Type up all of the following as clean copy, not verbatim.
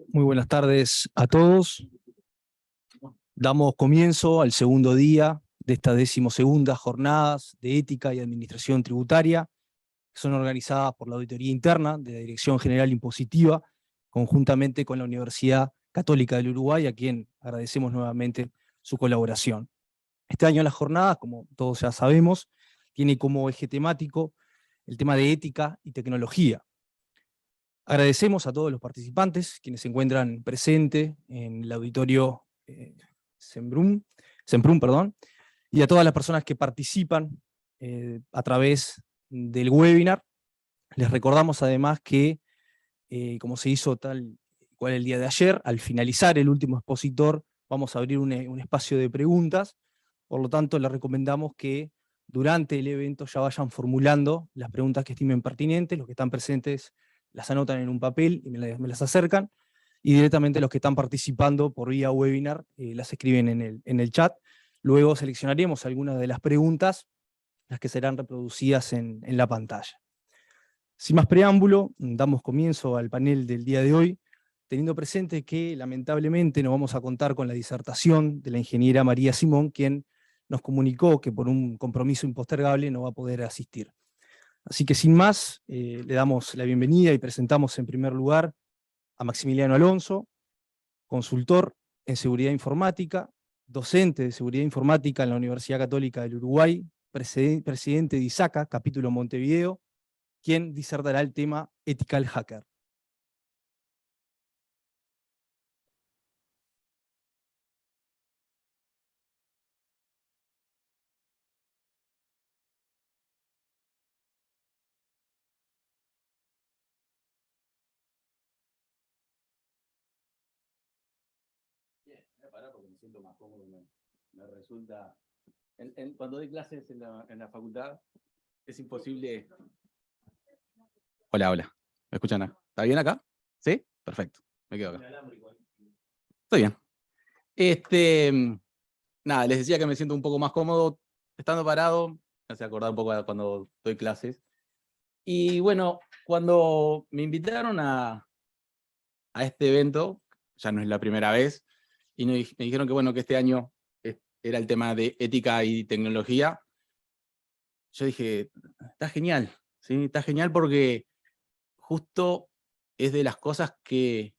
Muy buenas tardes a todos. Damos comienzo al segundo día de estas 12ª jornadas de ética y administración tributaria, que son organizadas por la Auditoría Interna de la Dirección General Impositiva, conjuntamente con la Universidad Católica del Uruguay, a quien agradecemos nuevamente su colaboración. Este año las jornadas, como todos ya sabemos, tiene como eje temático el tema de ética y tecnología. Agradecemos a todos los participantes, quienes se encuentran presentes en el auditorio Semprum, y a todas las personas que participan a través del webinar. Les recordamos además que, como se hizo tal cual el día de ayer, al finalizar el último expositor, vamos a abrir un espacio de preguntas. Por lo tanto, les recomendamos que durante el evento ya vayan formulando las preguntas que estimen pertinentes. Los que están presentes las anotan en un papel y me las acercan, y directamente los que están participando por vía webinar las escriben en el chat. Luego seleccionaremos algunas de las preguntas, las que serán reproducidas en la pantalla. Sin más preámbulo, damos comienzo al panel del día de hoy, teniendo presente que lamentablemente no vamos a contar con la disertación de la ingeniera María Simón, quien nos comunicó que por un compromiso impostergable no va a poder asistir. Así que sin más, le damos la bienvenida y presentamos en primer lugar a Maximiliano Alonso, consultor en seguridad informática, docente de seguridad informática en la Universidad Católica del Uruguay, presidente de ISACA, capítulo Montevideo, quien disertará el tema Ethical Hacker. Porque me siento más cómodo, me resulta... cuando doy clases en la facultad, es imposible... Hola. ¿Me escuchan acá? ¿Está bien acá? ¿Sí? Perfecto. Me quedo acá. Estoy bien. Nada, les decía que me siento un poco más cómodo estando parado. Me hace acordar un poco a cuando doy clases. Y bueno, cuando me invitaron a este evento, ya no es la primera vez, y me dijeron que bueno, que este año era el tema de ética y tecnología, yo dije, está genial, ¿sí? Está genial porque justo es de las cosas de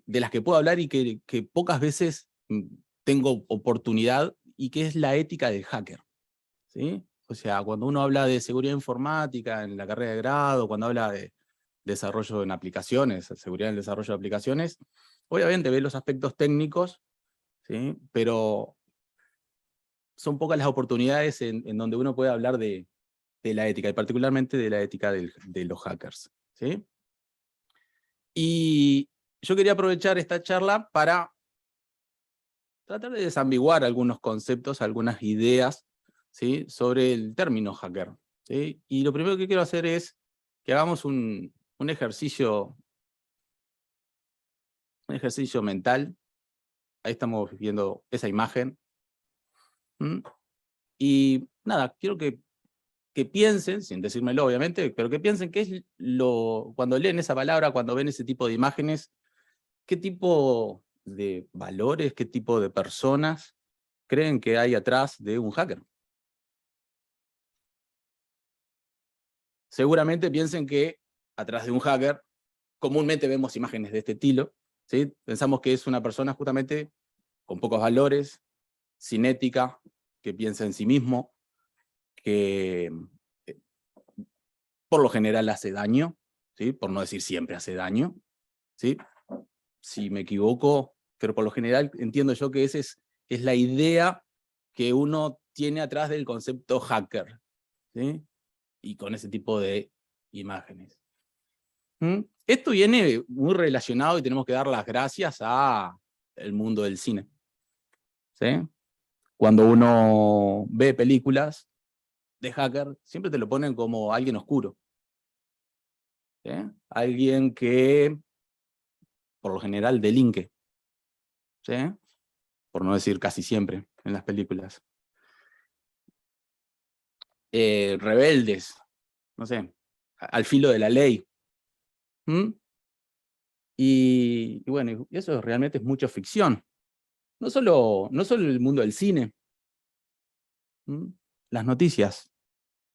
las que puedo hablar y que pocas veces tengo oportunidad, y que es la ética del hacker, ¿sí? O sea, cuando uno habla de seguridad informática en la carrera de grado, cuando habla de desarrollo en aplicaciones, seguridad en el desarrollo de aplicaciones, obviamente ve los aspectos técnicos, ¿sí? Pero son pocas las oportunidades en donde uno puede hablar de la ética, y particularmente de la ética de los hackers, ¿sí? Y yo quería aprovechar esta charla para tratar de desambiguar algunos conceptos, algunas ideas, ¿sí? Sobre el término hacker, ¿sí? Y lo primero que quiero hacer es que hagamos un ejercicio mental. Ahí estamos viendo esa imagen. Y nada, quiero que piensen, sin decírmelo obviamente, pero que piensen qué es cuando leen esa palabra, cuando ven ese tipo de imágenes, qué tipo de valores, qué tipo de personas creen que hay atrás de un hacker. Seguramente piensen que atrás de un hacker comúnmente vemos imágenes de este estilo, ¿sí? Pensamos que es una persona justamente con pocos valores, sin ética, que piensa en sí mismo, que por lo general hace daño, ¿sí? Por no decir siempre hace daño, ¿sí? Si me equivoco, pero por lo general entiendo yo que esa es la idea que uno tiene atrás del concepto hacker, ¿sí? Y con ese tipo de imágenes. Esto viene muy relacionado, y tenemos que dar las gracias al mundo del cine, ¿sí? Cuando uno ve películas de hacker, siempre te lo ponen como alguien oscuro, ¿sí? Alguien que por lo general delinque, ¿sí? Por no decir casi siempre en las películas. Rebeldes, no sé, al filo de la ley, ¿Mm? Y bueno, y eso realmente es mucha ficción. No solo el mundo del cine. ¿Mm? Las noticias.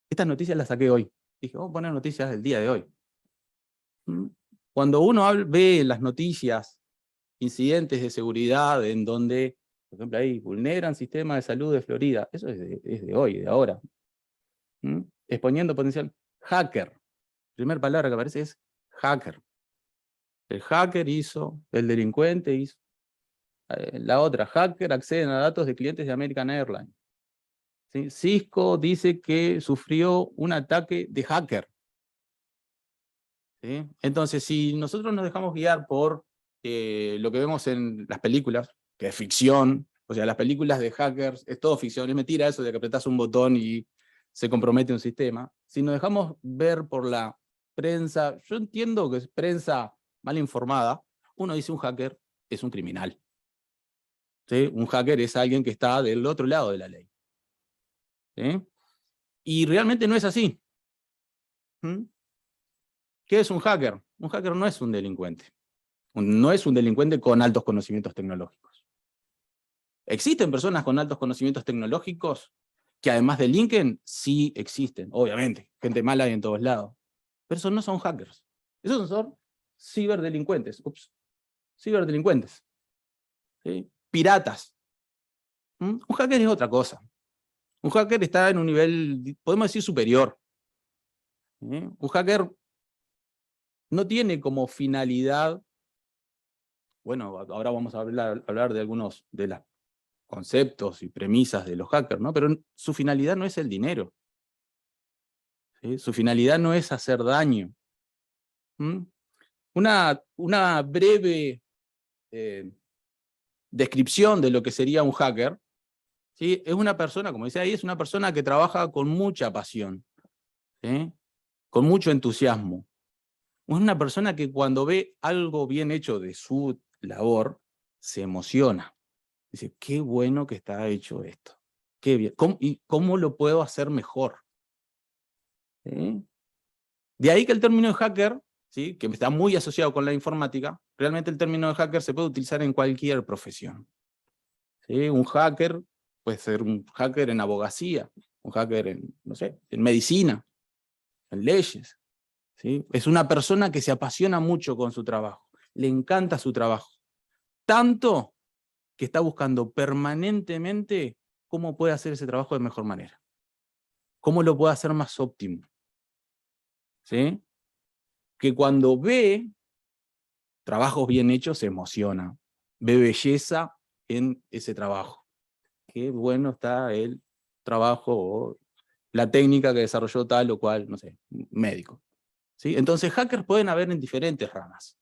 Estas noticias las saqué hoy. Dije, vamos a poner noticias del día de hoy. ¿Mm? Cuando uno ve las noticias, incidentes de seguridad en donde, por ejemplo, ahí vulneran sistema de salud de Florida, eso es de hoy, de ahora. ¿Mm? Exponiendo potencial hacker. Primera palabra que aparece es hacker. El hacker hizo, el delincuente hizo. La otra, hacker acceden a datos de clientes de American Airlines. ¿Sí? Cisco dice que sufrió un ataque de hacker. ¿Sí? Entonces, si nosotros nos dejamos guiar por lo que vemos en las películas, que es ficción, o sea, las películas de hackers, es todo ficción, es mentira eso de que apretás un botón y se compromete un sistema. Si nos dejamos ver por la prensa, yo entiendo que es prensa mal informada, uno dice un hacker es un criminal. ¿Sí? Un hacker es alguien que está del otro lado de la ley. ¿Sí? Y realmente no es así. ¿Mm? ¿Qué es un hacker? Un hacker no es un delincuente. No es un delincuente con altos conocimientos tecnológicos. ¿Existen personas con altos conocimientos tecnológicos que además delinquen? Sí existen, obviamente. Gente mala hay en todos lados. Pero esos no son hackers. Esos son ciberdelincuentes. Ciberdelincuentes. ¿Sí? Piratas. Un hacker es otra cosa. Un hacker está en un nivel, podemos decir, superior. Un hacker no tiene como finalidad, bueno, ahora vamos a hablar de algunos de los conceptos y premisas de los hackers, ¿no? Pero su finalidad no es el dinero. ¿Sí? Su finalidad no es hacer daño. ¿Mm? Una breve descripción de lo que sería un hacker, ¿sí? Es una persona, como dice ahí, es una persona que trabaja con mucha pasión, ¿sí? Con mucho entusiasmo. Es una persona que cuando ve algo bien hecho de su labor, se emociona. Dice, qué bueno que está hecho esto. Qué bien. ¿Y cómo lo puedo hacer mejor? ¿Sí? De ahí que el término de hacker, ¿sí? Que está muy asociado con la informática, realmente el término de hacker se puede utilizar en cualquier profesión. ¿Sí? Un hacker puede ser un hacker en abogacía, un hacker en, no sé, en medicina, en leyes. ¿Sí? Es una persona que se apasiona mucho con su trabajo, le encanta su trabajo, tanto que está buscando permanentemente cómo puede hacer ese trabajo de mejor manera, cómo lo puede hacer más óptimo. ¿Sí? Que cuando ve trabajos bien hechos se emociona, ve belleza en ese trabajo. Qué bueno está el trabajo o la técnica que desarrolló tal o cual, no sé, médico. ¿Sí? Entonces hackers pueden haber en diferentes ramas.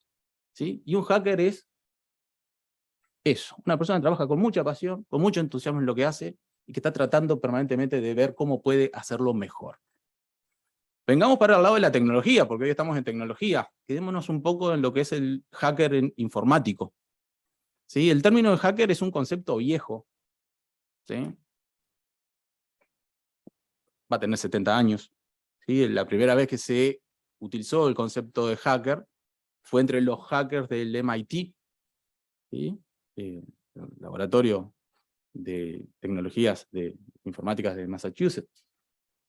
¿Sí? Y un hacker es eso, una persona que trabaja con mucha pasión, con mucho entusiasmo en lo que hace y que está tratando permanentemente de ver cómo puede hacerlo mejor. Vengamos para el lado de la tecnología, porque hoy estamos en tecnología. Quedémonos un poco en lo que es el hacker informático. ¿Sí? El término de hacker es un concepto viejo. ¿Sí? Va a tener 70 años. ¿Sí? La primera vez que se utilizó el concepto de hacker fue entre los hackers del MIT, ¿sí? El laboratorio de tecnologías informáticas de Massachusetts.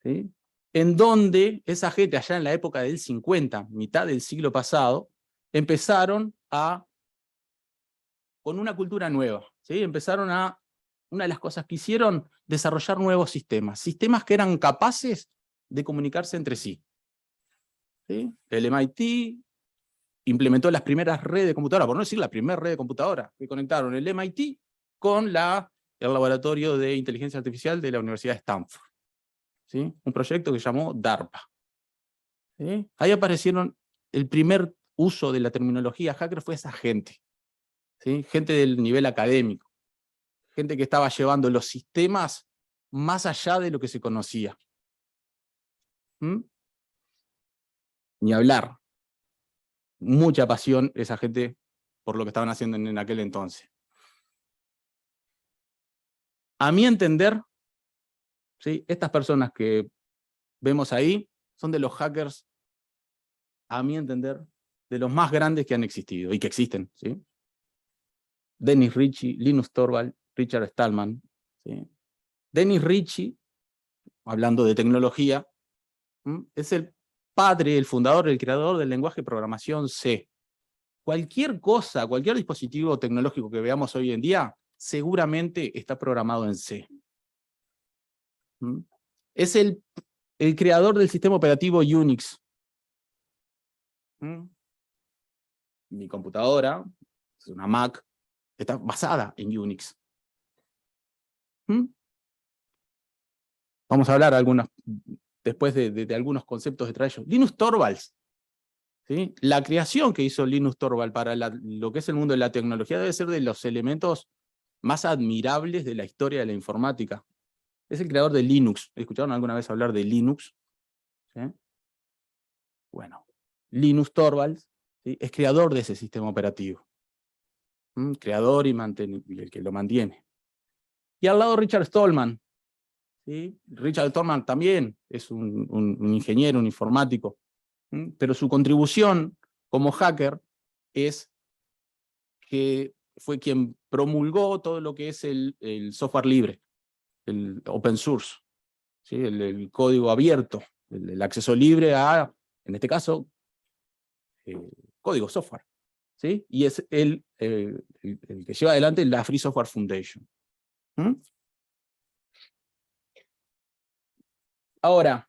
¿Sí? En donde esa gente allá en la época del 50, mitad del siglo pasado, empezaron con una cultura nueva. ¿Sí? Empezaron una de las cosas que hicieron, desarrollar nuevos sistemas que eran capaces de comunicarse entre sí. ¿Sí? El MIT implementó las primeras redes de computadoras, por no decir la primera red de computadoras, que conectaron el MIT con el laboratorio de inteligencia artificial de la Universidad de Stanford. ¿Sí? Un proyecto que se llamó DARPA. ¿Sí? Ahí aparecieron, el primer uso de la terminología hacker fue esa gente. ¿Sí? Gente del nivel académico. Gente que estaba llevando los sistemas más allá de lo que se conocía. ¿Mm? Ni hablar. Mucha pasión esa gente por lo que estaban haciendo en aquel entonces. A mi entender, ¿sí? Estas personas que vemos ahí son de los hackers, a mi entender, de los más grandes que han existido y que existen, ¿sí? Dennis Ritchie, Linus Torvalds, Richard Stallman, ¿sí? Dennis Ritchie, hablando de tecnología, es el padre, el fundador, el creador del lenguaje de programación C. Cualquier cosa, cualquier dispositivo tecnológico que veamos hoy en día, seguramente está programado en C. Es el creador del sistema operativo Unix. Mi computadora, es una Mac, está basada en Unix. Vamos a hablar después de algunos conceptos detrás de ellos. Linus Torvalds, ¿sí? La creación que hizo Linus Torvalds para lo que es el mundo de la tecnología debe ser de los elementos más admirables de la historia de la informática. Es el creador de Linux. ¿Escucharon alguna vez hablar de Linux? ¿Sí? Bueno, Linus Torvalds, ¿sí?, es creador de ese sistema operativo. Creador y el que lo mantiene. Y al lado Richard Stallman. ¿Sí? Richard Stallman también es un ingeniero, un informático. Pero su contribución como hacker es que fue quien promulgó todo lo que es el software libre, el open source, ¿sí? El código abierto, el acceso libre a, en este caso, código software, ¿sí? Y es el que lleva adelante la Free Software Foundation. Ahora,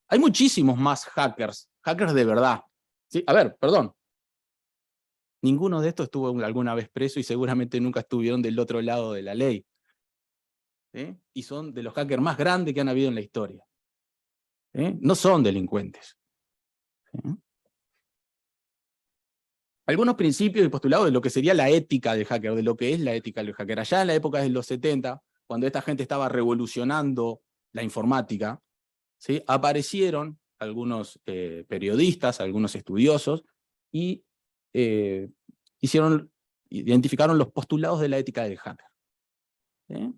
hay muchísimos más hackers de verdad. ¿Sí? A ver, perdón. Ninguno de estos estuvo alguna vez preso y seguramente nunca estuvieron del otro lado de la ley. ¿Sí? Y son de los hackers más grandes que han habido en la historia. ¿Sí? No son delincuentes. ¿Sí? Algunos principios y postulados de lo que sería la ética del hacker, de lo que es la ética del hacker. Allá en la época de los 70, cuando esta gente estaba revolucionando la informática, ¿sí?, aparecieron algunos periodistas, algunos estudiosos, y identificaron los postulados de la ética del hacker. ¿Sí?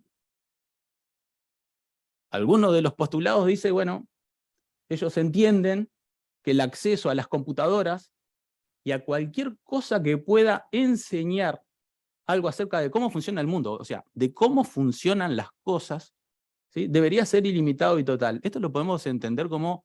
Algunos de los postulados dicen, bueno, ellos entienden que el acceso a las computadoras y a cualquier cosa que pueda enseñar algo acerca de cómo funciona el mundo, o sea, de cómo funcionan las cosas, ¿sí?, debería ser ilimitado y total. Esto lo podemos entender como,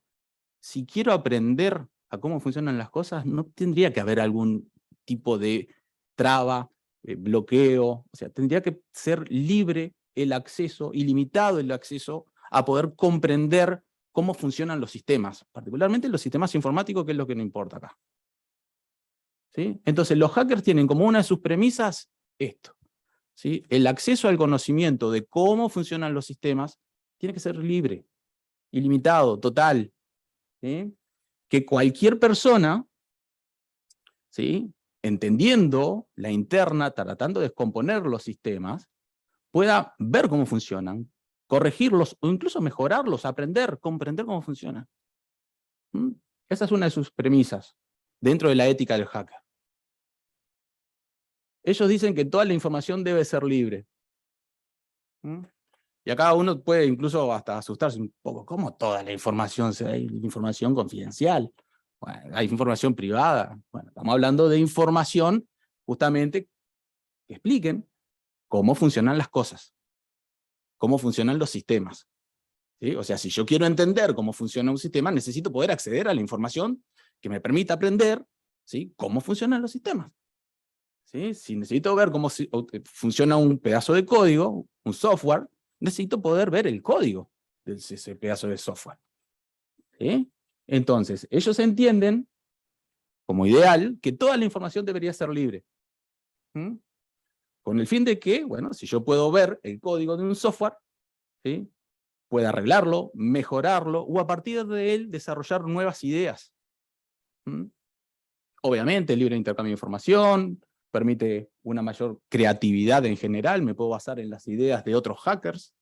si quiero aprender a cómo funcionan las cosas, no tendría que haber algún tipo de traba, bloqueo, o sea, tendría que ser libre el acceso, ilimitado el acceso a poder comprender cómo funcionan los sistemas, particularmente los sistemas informáticos, que es lo que nos importa acá. ¿Sí? Entonces los hackers tienen como una de sus premisas esto, ¿sí? El acceso al conocimiento de cómo funcionan los sistemas tiene que ser libre, ilimitado, total. ¿Sí? Que cualquier persona, ¿sí?, entendiendo la interna, tratando de descomponer los sistemas, pueda ver cómo funcionan, corregirlos o incluso mejorarlos, aprender, comprender cómo funcionan. Esa es una de sus premisas dentro de la ética del hacker. Ellos dicen que toda la información debe ser libre. Y acá uno puede incluso hasta asustarse un poco. ¿Cómo toda la información? Hay información confidencial, bueno, hay información privada. Bueno, estamos hablando de información justamente que expliquen cómo funcionan las cosas, cómo funcionan los sistemas. ¿Sí? O sea, si yo quiero entender cómo funciona un sistema, necesito poder acceder a la información que me permita aprender, ¿sí?, cómo funcionan los sistemas. ¿Sí? Si necesito ver cómo funciona un pedazo de código, un software, necesito poder ver el código de ese pedazo de software. ¿Sí? Entonces, ellos entienden como ideal que toda la información debería ser libre. Con el fin de que, bueno, si yo puedo ver el código de un software, ¿sí?, pueda arreglarlo, mejorarlo, o a partir de él desarrollar nuevas ideas. Obviamente, el libre intercambio de información permite una mayor creatividad en general, me puedo basar en las ideas de otros hackers.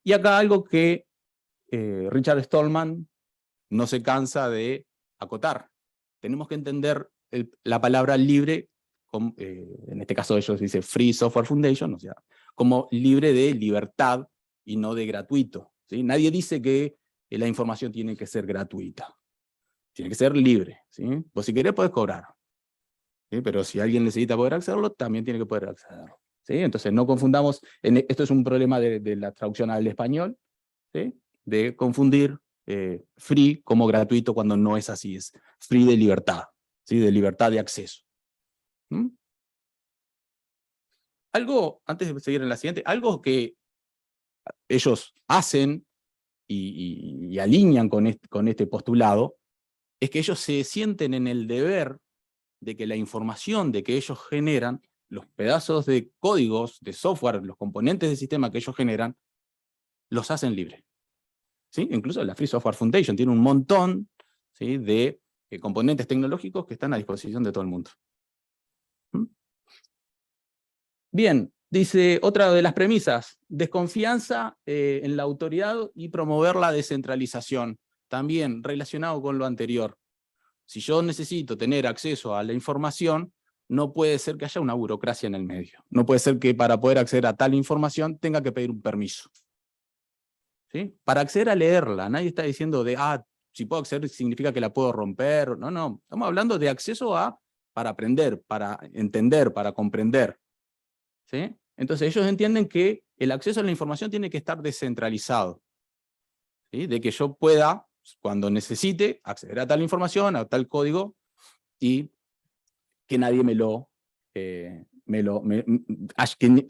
Y acá algo que Richard Stallman no se cansa de acotar. Tenemos que entender la palabra libre, en este caso ellos dicen Free Software Foundation, o sea, como libre de libertad y no de gratuito. ¿Sí? Nadie dice que la información tiene que ser gratuita. Tiene que ser libre, ¿sí? Vos si querés podés cobrar, ¿sí? Pero si alguien necesita poder accederlo, también tiene que poder accederlo, ¿sí? Entonces no confundamos, esto es un problema de la traducción al español, ¿sí? De confundir free como gratuito cuando no es así, es free de libertad, ¿sí? De libertad de acceso. ¿Mm? Algo, antes de seguir en la siguiente, algo que ellos hacen y alinean con este postulado, es que ellos se sienten en el deber de que la información de que ellos generan, los pedazos de códigos, de software, los componentes del sistema que ellos generan, los hacen libres. ¿Sí? Incluso la Free Software Foundation tiene un montón, ¿sí?, de componentes tecnológicos que están a disposición de todo el mundo. ¿Mm? Bien, dice otra de las premisas, desconfianza en la autoridad y promover la descentralización. También relacionado con lo anterior. Si yo necesito tener acceso a la información, no puede ser que haya una burocracia en el medio. No puede ser que para poder acceder a tal información tenga que pedir un permiso. ¿Sí? Para acceder a leerla, nadie está diciendo de, si puedo acceder significa que la puedo romper. No, no, estamos hablando de acceso para aprender, para entender, para comprender. ¿Sí? Entonces ellos entienden que el acceso a la información tiene que estar descentralizado. ¿Sí? De que yo pueda, cuando necesite, acceder a tal información, a tal código, y que nadie que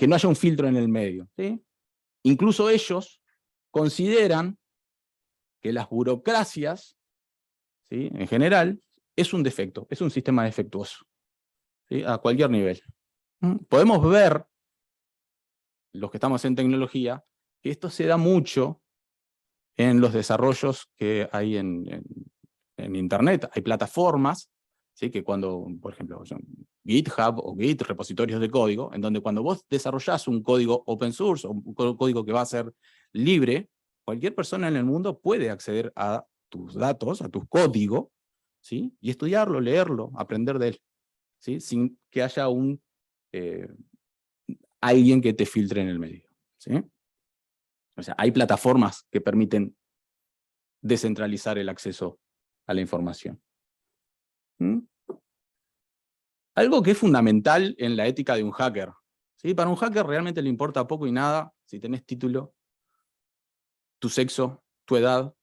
no haya un filtro en el medio. ¿Sí? Incluso ellos consideran que las burocracias, ¿sí?, en general, es un defecto, es un sistema defectuoso, ¿sí?, a cualquier nivel. Podemos ver, los que estamos en tecnología, que esto se da mucho en los desarrollos que hay en Internet. Hay plataformas, ¿sí?, que cuando, por ejemplo, GitHub o Git, repositorios de código, en donde cuando vos desarrollás un código open source, o un código que va a ser libre, cualquier persona en el mundo puede acceder a tus datos, a tu código, ¿sí?, y estudiarlo, leerlo, aprender de él, ¿sí?, sin que haya alguien que te filtre en el medio, ¿sí? O sea, hay plataformas que permiten descentralizar el acceso a la información. ¿Mm? Algo que es fundamental en la ética de un hacker, ¿sí? Para un hacker realmente le importa poco y nada si tenés título, tu sexo, tu edad,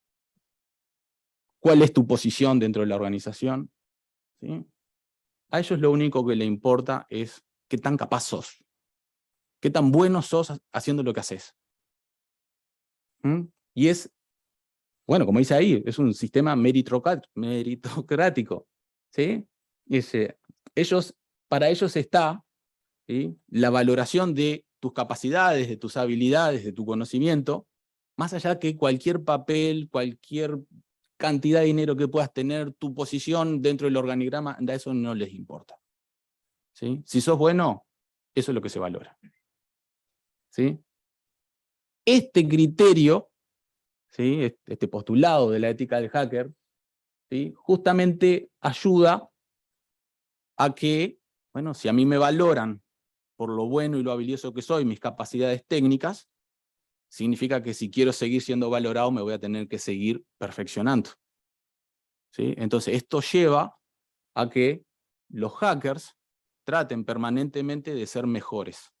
cuál es tu posición dentro de la organización, ¿sí? A ellos lo único que le importa es qué tan capaz sos, qué tan bueno sos haciendo lo que haces. ¿Mm? Y es, bueno, como dice ahí, es un sistema meritocrático, ¿sí? Para ellos está, ¿sí?, la valoración de tus capacidades, de tus habilidades, de tu conocimiento, más allá que cualquier papel, cualquier cantidad de dinero que puedas tener, tu posición dentro del organigrama, a eso no les importa. ¿Sí? Si sos bueno, eso es lo que se valora. ¿Sí? Este criterio, ¿sí?, este postulado de la ética del hacker, ¿sí?, justamente ayuda a que, bueno, si a mí me valoran por lo bueno y lo habilidoso que soy, mis capacidades técnicas, significa que si quiero seguir siendo valorado, me voy a tener que seguir perfeccionando. ¿Sí? Entonces, esto lleva a que los hackers traten permanentemente de ser mejores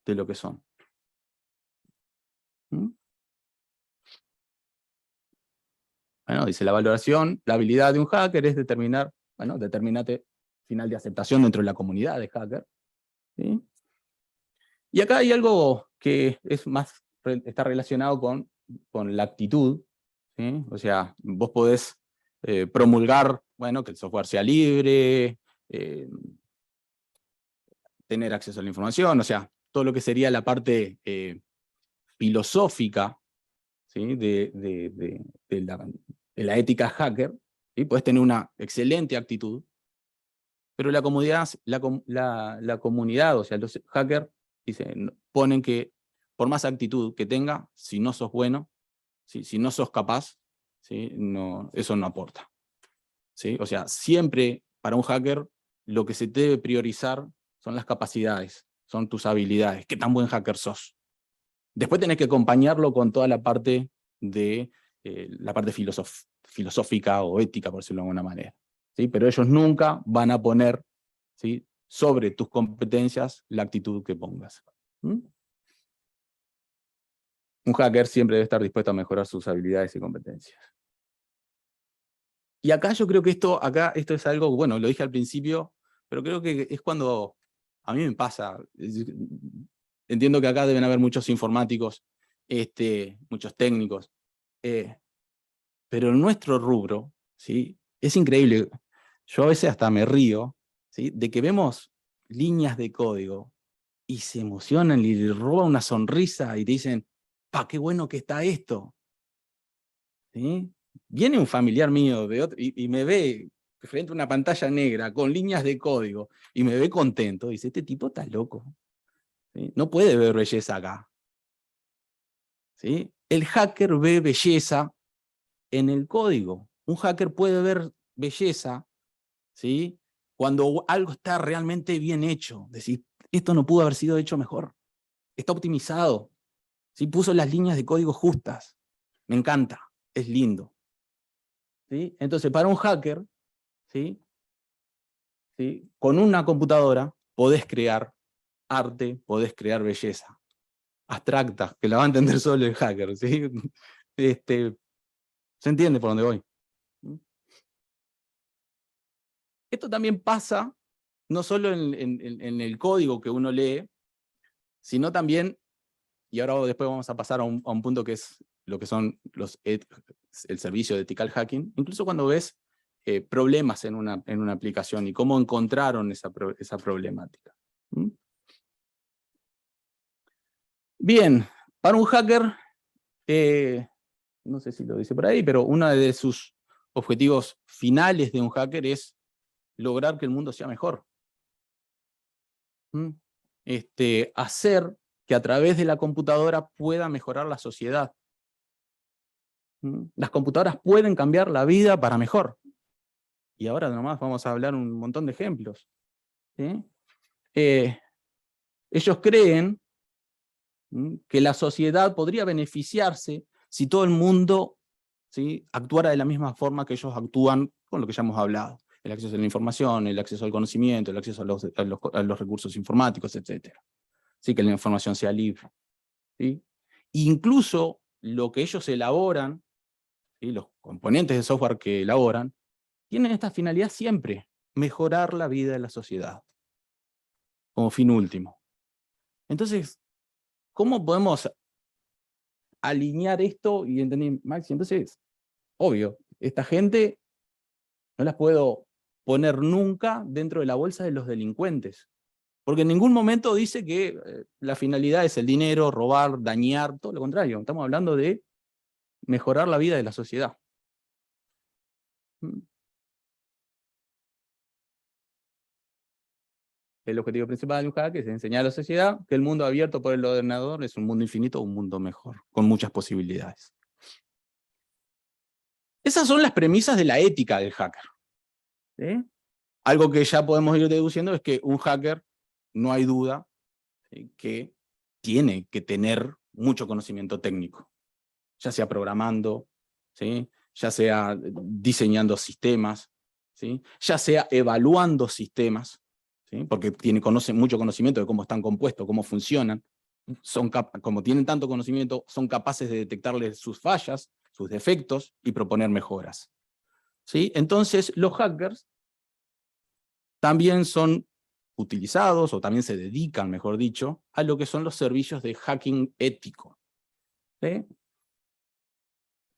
de lo que son. ¿Mm? Bueno, dice la valoración, la habilidad de un hacker es determinar, bueno, determinante final de aceptación dentro de la comunidad de hacker. ¿Sí? Y acá hay algo que es más, está relacionado con la actitud, ¿sí? O sea, vos podés promulgar, bueno, que el software sea libre, tener acceso a la información, o sea, todo lo que sería la parte filosófica, ¿sí?, de la ética hacker, ¿sí? Podés tener una excelente actitud, pero la comunidad, o sea, los hackers ponen que por más actitud que tenga, si no sos bueno, ¿sí?, si no sos capaz, ¿sí?, no, eso no aporta. ¿Sí? O sea, siempre para un hacker lo que se debe priorizar son las capacidades, son tus habilidades, qué tan buen hacker sos. Después tenés que acompañarlo con toda la parte de filosófica o ética, por decirlo de alguna manera. ¿Sí? Pero ellos nunca van a poner, ¿sí?, sobre tus competencias la actitud que pongas. ¿Mm? Un hacker siempre debe estar dispuesto a mejorar sus habilidades y competencias. Y acá yo creo que esto es algo, bueno, lo dije al principio, pero creo que es cuando a mí me pasa. Entiendo que acá deben haber muchos informáticos, muchos técnicos, pero en nuestro rubro, ¿sí?, es increíble. Yo a veces hasta me río, ¿sí?, de que vemos líneas de código y se emocionan y les roban una sonrisa y te dicen, ¡pa, qué bueno que está esto! ¿Sí? Viene un familiar mío y me ve frente a una pantalla negra con líneas de código y me ve contento. Dice, este tipo está loco. ¿Sí? No puede ver belleza acá. ¿Sí? El hacker ve belleza en el código. Un hacker puede ver belleza, ¿sí?, cuando algo está realmente bien hecho. Decir, esto no pudo haber sido hecho mejor. Está optimizado. ¿Sí? Puso las líneas de código justas. Me encanta. Es lindo. ¿Sí? Entonces, para un hacker, ¿sí?, ¿sí?, con una computadora podés crear arte, podés crear belleza. Abstracta, que la va a entender solo el hacker. ¿Sí? ¿Se entiende por dónde voy? Esto también pasa no solo en el código que uno lee, sino también, y ahora después vamos a pasar a un punto que es lo que son el servicio de ethical hacking, incluso cuando ves problemas en una aplicación y cómo encontraron esa problemática. ¿Mm? Bien, para un hacker, no sé si lo dice por ahí, pero uno de sus objetivos finales de un hacker es lograr que el mundo sea mejor. ¿Mm? Hacer que a través de la computadora pueda mejorar la sociedad. ¿Mm? Las computadoras pueden cambiar la vida para mejor. Y ahora nomás vamos a hablar un montón de ejemplos. ¿Sí? Ellos creen, que la sociedad podría beneficiarse si todo el mundo, ¿sí?, actuara de la misma forma que ellos actúan con lo que ya hemos hablado. El acceso a la información, el acceso al conocimiento, el acceso a los recursos informáticos, etc. ¿Sí? Que la información sea libre. ¿Sí? Incluso lo que ellos elaboran, ¿sí?, los componentes de software que elaboran, tienen esta finalidad siempre: mejorar la vida de la sociedad, como fin último. Entonces, ¿cómo podemos alinear esto y entender, Maxi? Entonces, obvio, esta gente no las puedo poner nunca dentro de la bolsa de los delincuentes, porque en ningún momento dice que la finalidad es el dinero, robar, dañar, todo lo contrario. Estamos hablando de mejorar la vida de la sociedad. El objetivo principal de un hacker es enseñar a la sociedad que el mundo abierto por el ordenador es un mundo infinito, un mundo mejor, con muchas posibilidades. Esas son las premisas de la ética del hacker. ¿Sí? Algo que ya podemos ir deduciendo es que un hacker, no hay duda, ¿sí?, que tiene que tener mucho conocimiento técnico, ya sea programando, ¿sí?, ya sea diseñando sistemas, ¿sí?, ya sea evaluando sistemas, ¿sí?, porque conoce mucho conocimiento de cómo están compuestos, cómo funcionan. Como tienen tanto conocimiento, son capaces de detectarle sus fallas, sus defectos y proponer mejoras. ¿Sí? Entonces, los hackers también son utilizados, o también se dedican, mejor dicho, a lo que son los servicios de hacking ético. ¿Sí?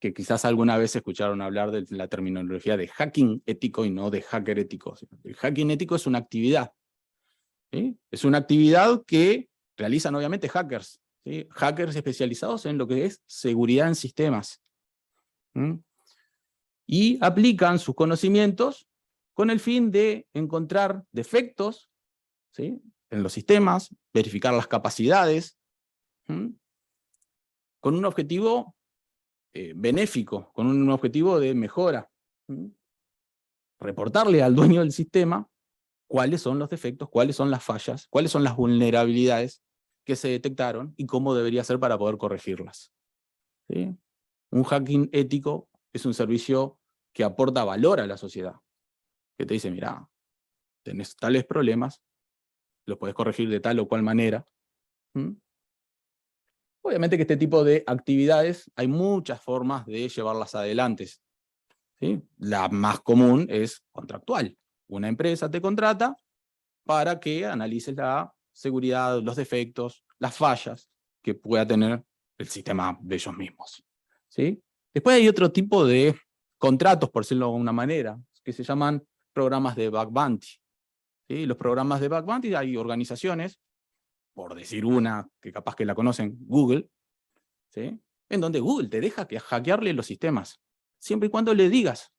Que quizás alguna vez escucharon hablar de la terminología de hacking ético y no de hacker ético. El hacking ético es una actividad. ¿Sí? Es una actividad que realizan obviamente hackers. ¿Sí? Hackers especializados en lo que es seguridad en sistemas. ¿Mm? Y aplican sus conocimientos con el fin de encontrar defectos, ¿sí?, en los sistemas, verificar las capacidades, con un objetivo benéfico, con un objetivo de mejora. Reportarle al dueño del sistema cuáles son los defectos, cuáles son las fallas, cuáles son las vulnerabilidades que se detectaron y cómo debería ser para poder corregirlas. ¿Sí? Un hacking ético es un servicio que aporta valor a la sociedad, que te dice, mirá, tenés tales problemas, los podés corregir de tal o cual manera. ¿Mm? Obviamente que este tipo de actividades hay muchas formas de llevarlas adelante, ¿sí? La más común es contractual. Una empresa te contrata para que analices la seguridad, los defectos, las fallas que pueda tener el sistema de ellos mismos, ¿sí? Después hay otro tipo de contratos, por decirlo de alguna manera, que se llaman programas de bug bounty, ¿sí? Los programas de bug bounty, hay organizaciones, por decir una, que capaz que la conocen, Google, ¿sí? En donde Google te deja hackearle los sistemas, siempre y cuando le digas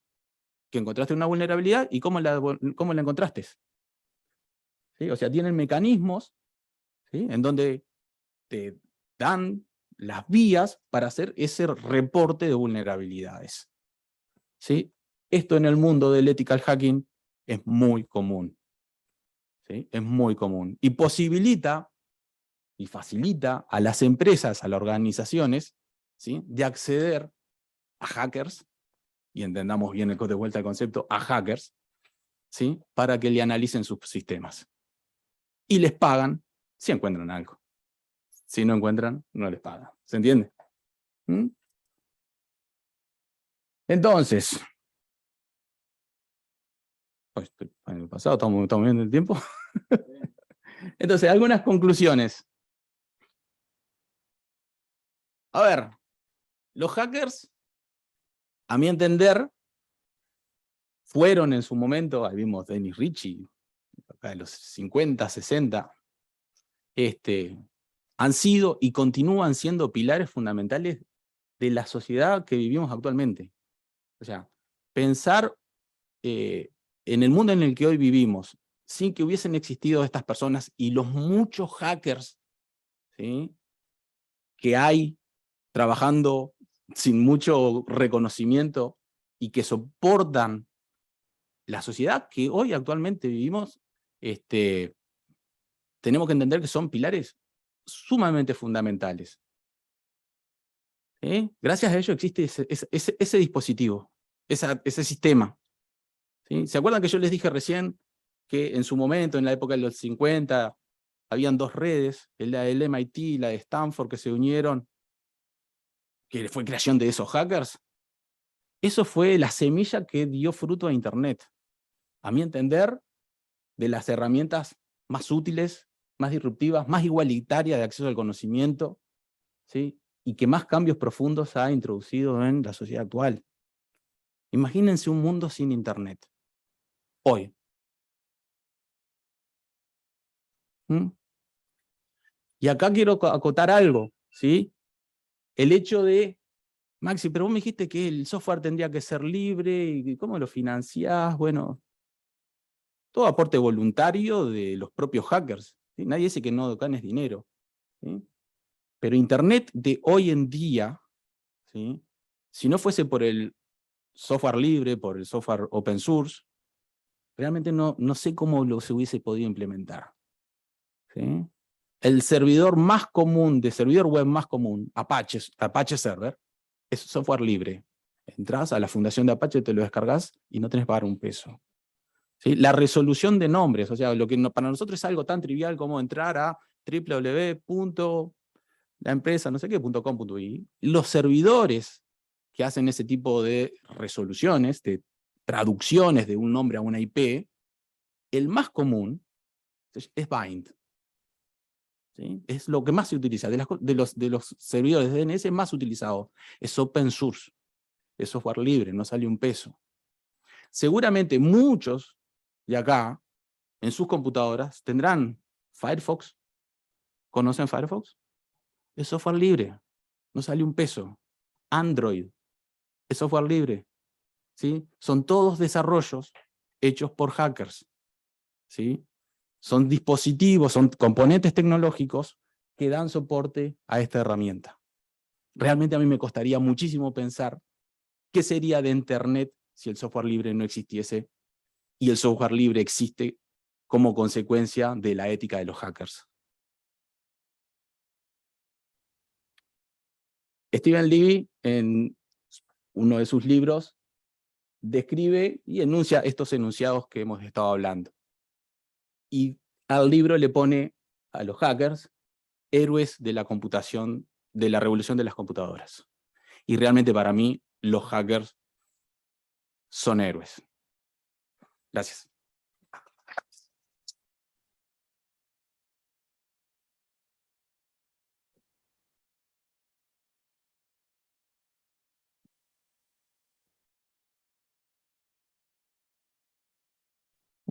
que encontraste una vulnerabilidad y cómo la encontraste. ¿Sí? O sea, tienen mecanismos, ¿sí?, en donde te dan las vías para hacer ese reporte de vulnerabilidades. ¿Sí? Esto en el mundo del ethical hacking es muy común. ¿Sí? Es muy común. Y posibilita y facilita a las empresas, a las organizaciones, ¿sí?, de acceder a hackers, y entendamos bien de vuelta el concepto, a hackers, ¿sí?, para que le analicen sus sistemas. Y les pagan si encuentran algo. Si no encuentran, no les pagan. ¿Se entiende? ¿Mm? Entonces, estoy en el pasado, estamos viendo el tiempo. Entonces, algunas conclusiones. A ver, los hackers, a mi entender, fueron en su momento, ahí vimos Dennis Ritchie, acá de los 50, 60, han sido y continúan siendo pilares fundamentales de la sociedad que vivimos actualmente. O sea, pensar en el mundo en el que hoy vivimos, sin que hubiesen existido estas personas y los muchos hackers, ¿sí?, que hay trabajando sin mucho reconocimiento y que soportan la sociedad que hoy actualmente vivimos, tenemos que entender que son pilares sumamente fundamentales. Gracias a ello existe ese dispositivo, ese sistema. ¿Sí? ¿Se acuerdan que yo les dije recién que en su momento, en la época de los 50, habían dos redes, la del MIT y la de Stanford, que se unieron, que fue creación de esos hackers? Eso fue la semilla que dio fruto a Internet. A mi entender, de las herramientas más útiles, más disruptivas, más igualitarias de acceso al conocimiento, ¿sí?, y que más cambios profundos ha introducido en la sociedad actual. Imagínense un mundo sin Internet. Hoy. ¿Mm? Y acá quiero acotar algo, ¿sí? El hecho de, Maxi, pero vos me dijiste que el software tendría que ser libre, y ¿cómo lo financiás? Bueno, todo aporte voluntario de los propios hackers, ¿sí? Nadie dice que no ganes dinero, ¿sí? Pero Internet de hoy en día, ¿sí?, si no fuese por el software libre, por el software open source, realmente no sé cómo se hubiese podido implementar. ¿Sí? El servidor más común, servidor web más común, Apache Server, es software libre. Entras a la fundación de Apache, te lo descargas y no tenés que pagar un peso. ¿Sí? La resolución de nombres, o sea, lo que para nosotros es algo tan trivial como entrar a www.laempresa.com.i, los servidores que hacen ese tipo de resoluciones, de traducciones de un nombre a una IP, el más común es Bind. ¿Sí? Es lo que más se utiliza, de los servidores de DNS más utilizados. Es open source, es software libre, no sale un peso. Seguramente muchos de acá, en sus computadoras, tendrán Firefox. ¿Conocen Firefox? Es software libre, no sale un peso. Android es software libre. ¿Sí? Son todos desarrollos hechos por hackers. ¿Sí? Son dispositivos, son componentes tecnológicos que dan soporte a esta herramienta. Realmente a mí me costaría muchísimo pensar qué sería de Internet si el software libre no existiese, y el software libre existe como consecuencia de la ética de los hackers. Steven Levy, en uno de sus libros, describe y enuncia estos enunciados que hemos estado hablando. Y al libro le pone a los hackers héroes de la computación, de la revolución de las computadoras. Y realmente para mí los hackers son héroes. Gracias.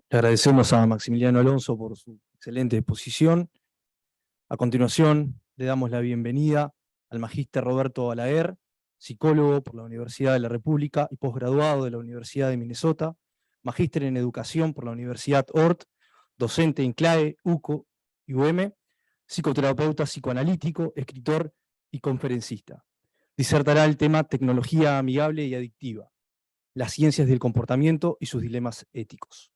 Le agradecemos a Maximiliano Alonso por su excelente exposición. A continuación, le damos la bienvenida al magíster Roberto Balaguer, psicólogo por la Universidad de la República y posgraduado de la Universidad de Minnesota, magíster en educación por la Universidad Ort, docente en CLAE, UCO y UM, psicoterapeuta psicoanalítico, escritor y conferencista. Disertará el tema tecnología amigable y adictiva, las ciencias del comportamiento y sus dilemas éticos.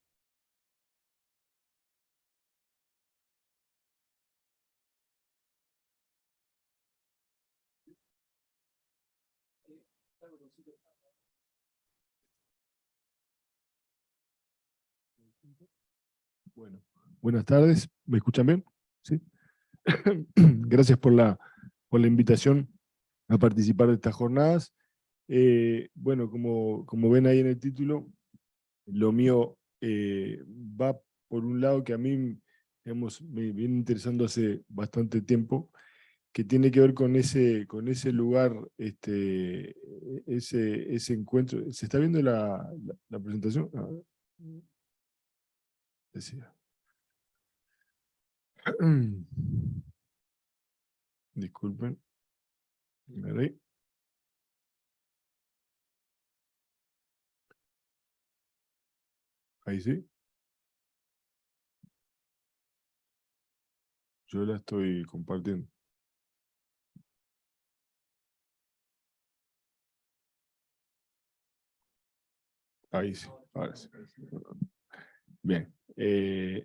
Bueno, buenas tardes, ¿me escuchan bien? ¿Sí? Gracias por la invitación a participar de estas jornadas. Bueno, como ven ahí en el título, lo mío va por un lado que a mí me viene interesando hace bastante tiempo, que tiene que ver con ese lugar, ese encuentro. ¿Se está viendo la presentación? Decía. Disculpen. Ahí. Ahí sí. Yo la estoy compartiendo. Ahí sí. Ahora sí. Bien.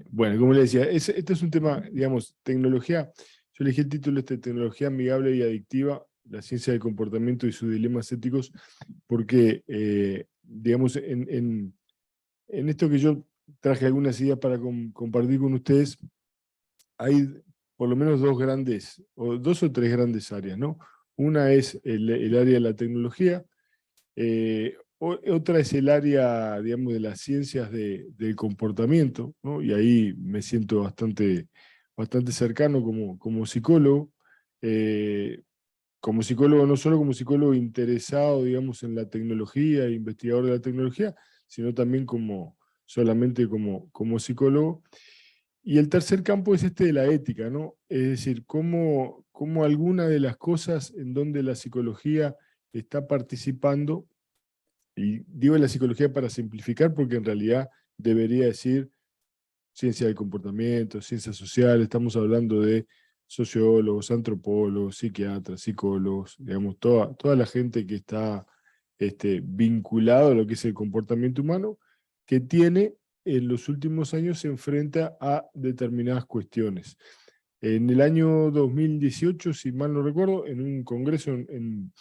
Bueno, como le decía, este es un tema, digamos, tecnología. Yo elegí el título tecnología amigable y adictiva, la ciencia del comportamiento y sus dilemas éticos, porque, digamos, en esto que yo traje algunas ideas para compartir con ustedes, hay por lo menos dos o tres grandes áreas, ¿no? Una es el área de la tecnología, otra es el área, digamos, de las ciencias del comportamiento, ¿no? Y ahí me siento bastante cercano como psicólogo. Como psicólogo, no solo como psicólogo interesado, digamos, en la tecnología, investigador de la tecnología, sino también solamente como psicólogo. Y el tercer campo es este de la ética, ¿no? Es decir, cómo alguna de las cosas en donde la psicología está participando, y digo la psicología para simplificar porque en realidad debería decir ciencia del comportamiento, ciencias sociales, estamos hablando de sociólogos, antropólogos, psiquiatras, psicólogos, digamos, toda la gente que está vinculada a lo que es el comportamiento humano, que tiene en los últimos años se enfrenta a determinadas cuestiones. En el año 2018, si mal no recuerdo, en un congreso en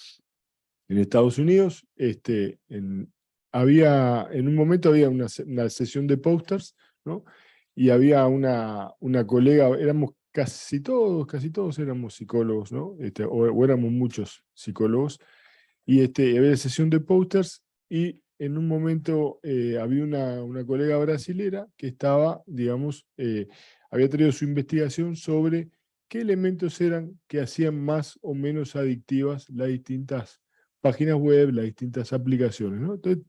Estados Unidos, en un momento había una sesión de posters, ¿no? Y había una colega, éramos casi todos éramos psicólogos, ¿no? O éramos muchos psicólogos, y había sesión de posters, y en un momento había una colega brasilera que estaba, digamos, había traído su investigación sobre qué elementos eran que hacían más o menos adictivas las distintas páginas web, las distintas aplicaciones, ¿no? Entonces